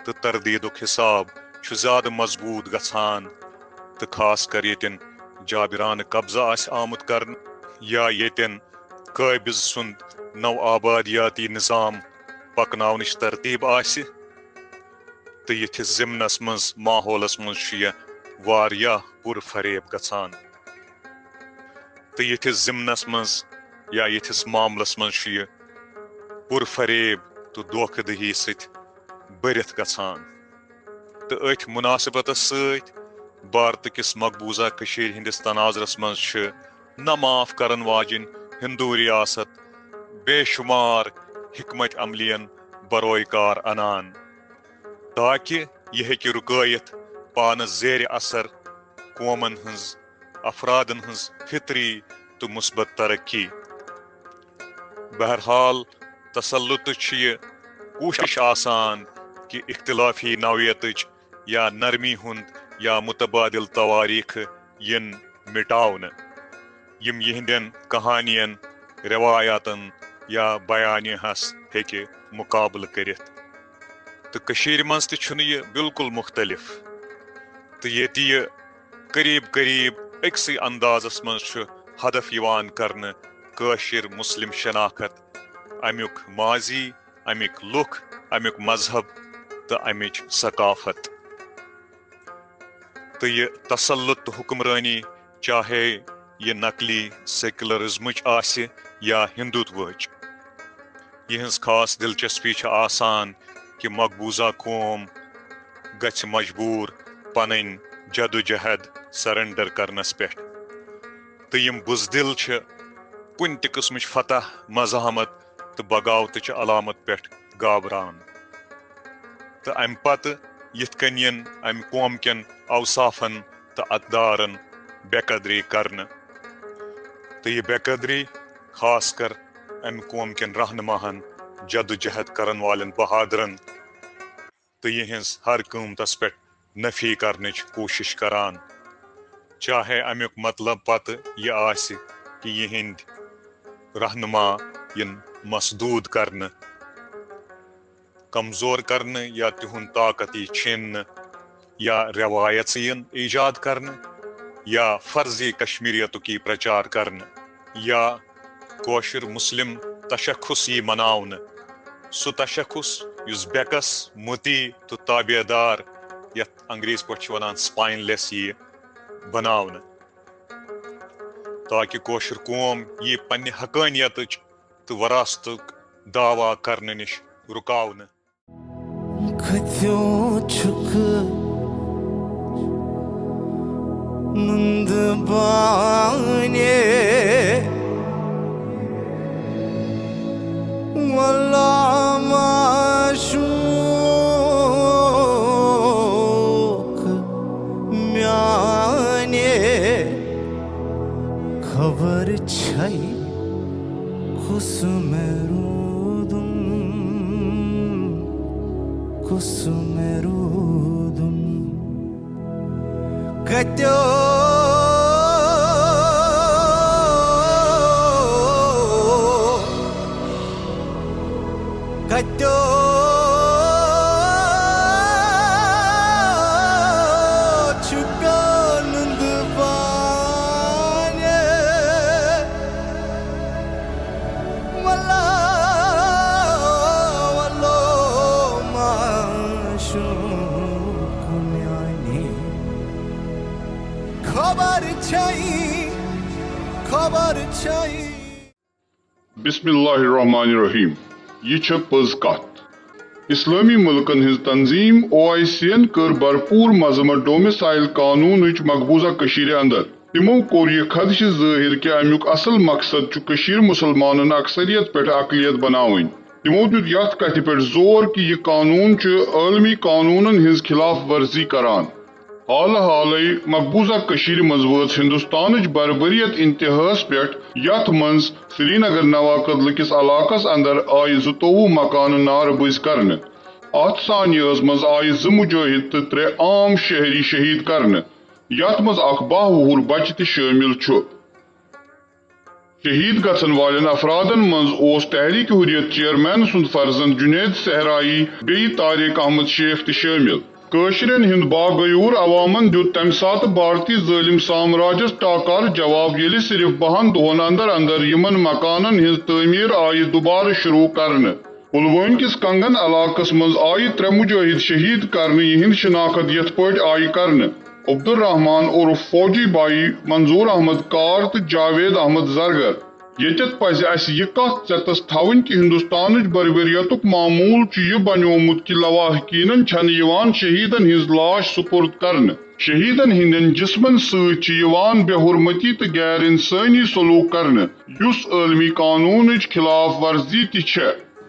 तो तरदीदुक हिसाब ज्यादा मजबूत गछान तो खास कर यन जाबिरान कब्जा आमुत कर या यन काबिज सुंद नव आबादियाती निज़ाम पकनावनिश तरतीब आसि तो यथिस ज़िमनस मज माहौलस मज वारियाह पुरफरेब गछान तो यथिस ज़िमनस मज या यथिस मामलस मज पुरफरेब तो धोखदही सत बरित गछान तो अथ मुनासिबत सत भारत किस मकबूजा कशीर हिंदिस तनाजरस मज न माफ करन वाजिन हिंदू रियासत बेशुमार हिकमत अमलियन बरोयकार अनान ताकि यह हेकि रुकयत पानस ज़ेर असर कौमन हंज अफरादन हंज फितरी तो मुस्बत तरक्की। बहरहाल तसल्लुत कोशिश आसान कि इख्तिलाफी नौयत या नरमी हुंद या मुतबादिल तवारीख यन मिटावन यम यहंदन कहानियन रवायातन या बयानियस हेके मुकाबल करित तो कशीर मज तछुन यह बिल्कुल मुख्तलिफ तो ये करीब करीब अक्सि अंदाजस मज हदफ यवान करने काशिर मुस्लिम शनाखत अमुक माजी अमुक लुक अमुक मजहब तो अमिच सकाफत तो यह तसल्लुत हुक्मरानी चाहे यह नकली सेकुलरिज्म आसि या हिंदुत्वच यहज खास दिलचस्पी आसान कि मकबूजा कौम गछ मजबूर पन जदोजहद सरेंडर करनस पे तो यम बुजदिल कुन त किस्म फतह मजामत तो बगावत अलामत पे गाबरान तो अम पत यथ कन अम कौम कन अवसाफन तो अकदारन बेकदरी करन तो यह बेकदरी खास कर अम कौम कन रहनुमाहन जदोजहद करन वालन बहादरन तो यहज हर क़ीमतस पे नफी करने कोशिश करान चाहे अमुक मतलब पत यह आसि कि यहंद रहनुमा इन मसदूद करन कमजोर करन या तिहुंद ताकत छीन या रवायत इन ईजाद करन या फर्जी कश्मीरियत की प्रचार करन या कोशिर मुस्लिम तशखुस यी मनावन सु तशखुस युस बेकस मुती तो ताबेदार यथ अंग्रेज पा वनान स्पाइनलेस यी बनावन ताकि कोशिर कौम यी पन्ने हकानियत तो वरासतुक दावा करने निश रुकावन खत्यों छुक नंद बाने वल्ला माशूक म्याने खबर छई कुसुमेरुदुम कुसुमेरुदुम कत्यो कत्यो छुकानंद बाने वल्ला वल्लो माशूक म्याने खबर छई बिस्मिल्लाहिर्रहमानिर्रहीम यह पज कत इस्लामी मुल्कन हिज तंजीम OIC कर भरपूर मजमत डोमिसाइल कानून मकबूजा कशीर अंदर तिमो कोर यह खदश जाहिर कि अमुक असल मकसद कशीर मुसलमानन अक्सरियत पे अकलियत बनावन। तिमो दुत यथ कथ पे जोर कि यह कानून आलमी कानूनन हिंज खिलाफ वर्जी करान। हाल हालै मकबूजा कशीर मज वच हिंदुस्तान बरबरियत इंतहास पे यथ मज श्रीनगर नवाकदल किस इलाकस अंदर आय 22 मकान नारबज करने। अत सानियस मज आय 2 मुजाहिद तो 3 आम शहरी शहीद करने, यथ मज 12 वुहर बच त शामिल छु। शहीद गसन वालन अफरादन मज ओस तहरीक हुर्रियत चेयरमैन सुंद फर्जंद जुनैद सहराई बे तारिक अहमद शेख त शामिल। कशरन हिंद बागयूर अवामन दुत तम सात भारतीय जालिम साम्राज्यस टाकार जवाब येलि सिर्फ 12 दोहन अंदर अंदर यमन मकानन हिंद तमीर आय दोबारा शुरू करने। पुलवामा किस कंगन इलाकस मज आय 3 मुजाहिद शहीद करने, यहिंद शिनाखत यथ पट आय करने। अब्दुर्रहमान उर्फ फौजी बाई, मंजूर अहमद कार तो जावेद अहमद जरगर। यत पज यह कथ चतस थवन कि हिंदुस्तान बरबरियतुक मामूल यह बनोमुत कि लवाहकीनन छन शहीदन हिंज लाश सुपुर्द करने। शहीदन हिंदन जिस्मन सत बेहुरमती तो गैर इंसानी सलूक करने, युस आलमी कानून खिलाफ वर्जी ति।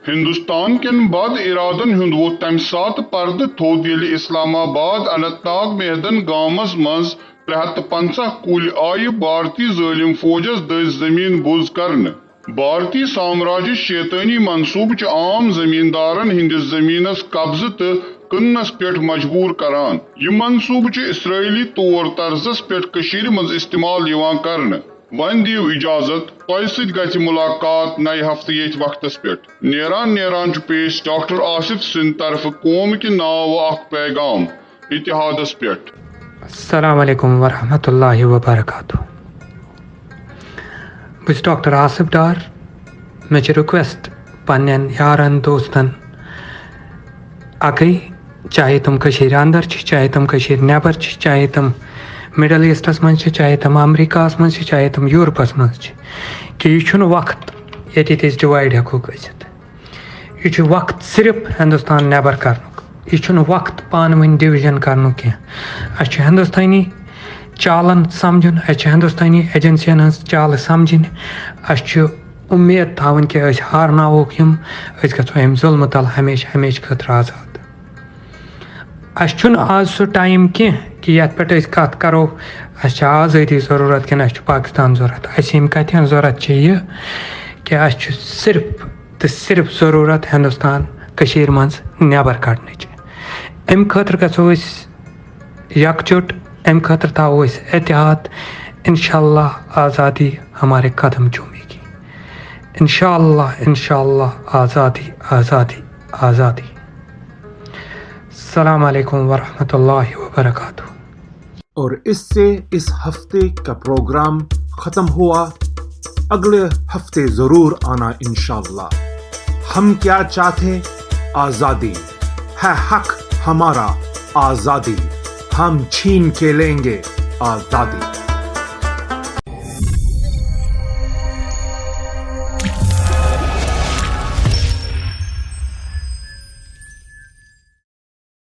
हिंदुस्तान केन बद इरादन हुंद वो तम सात पर्द थोद येलि इस्लामाबाद अनंतनाग मेहदन गामस मज 350 कुल आय भारतीय जालिम फौजस दज जमीन बुज करने। भारतीय साम्राज्य शैतानी मनसूब आम जमींदारन हिंदिस जमीनस कब्ज तो कन्नस पे मजबूर करान। यह मनसूब इसराइली तौर तर्जस पे कशीर मज इस्तेमाल यवान करने। वन दियो इजाजत तोय सत गछि मुलाकात नए हफ्ते ये वक्तस पे। नेरान पेश डॉक्टर आसिफ सिंध तरफ कौम के नाव अख पैगाम इतिहादस पे। अस्सलाम वालेकुम वरहमतुल्लाहि वबरकातुहू। बस डॉक्टर आसिफ डार मे रिक्वेस्ट पन्न यारन दोस्तन अगई, चाहे तुम कशीर अंदर चाहे तुम कशीर नेबर चाहे तुम मिडल ईस्टस मज चाहे तुम अमरीकास मज चाहे तुम यूरोपस मज, कि यह वक्त ये डिवाइड हेको गजित। यह वक्त सिर्फ हिंदुस्तान नेबर करनुक, यह वक्त पान वन डिवीजन करनुक कह। हिंदुस्तानी चालन समझन, हिंदुस्तानी एजेंसियन हज चाल समझन, उम्मीद थवन कि हारनावोक यम, गो अम जुल्म तल हमेशा हमेशा खतर आजाद। आज सह टाइम कह कि ये पे कत करो आज़ादी ज़रूरत कि पाकिस्तान ज़रूरत। कथन ज़रूरत यह कि सिर्फ तो सिर्फ ज़रूरत हिंदुस्तान कशीर मज नेबर कड़नच। अम खतर गो यकजुट, अम खतर थो एतिहाद। इंशाअल्लाह आज़ादी हमारे कदम चूमेगी। इंशाअल्लाह आज़ादी आज़ादी आज़ादी। अस्सलाम वालेकुम वरहमतुल्लाहि वबरकातुहू। और इससे इस हफ्ते का प्रोग्राम खत्म हुआ। अगले हफ्ते जरूर आना इंशाअल्लाह। हम क्या चाहते? आजादी है हक हमारा, आजादी हम छीन के लेंगे आजादी।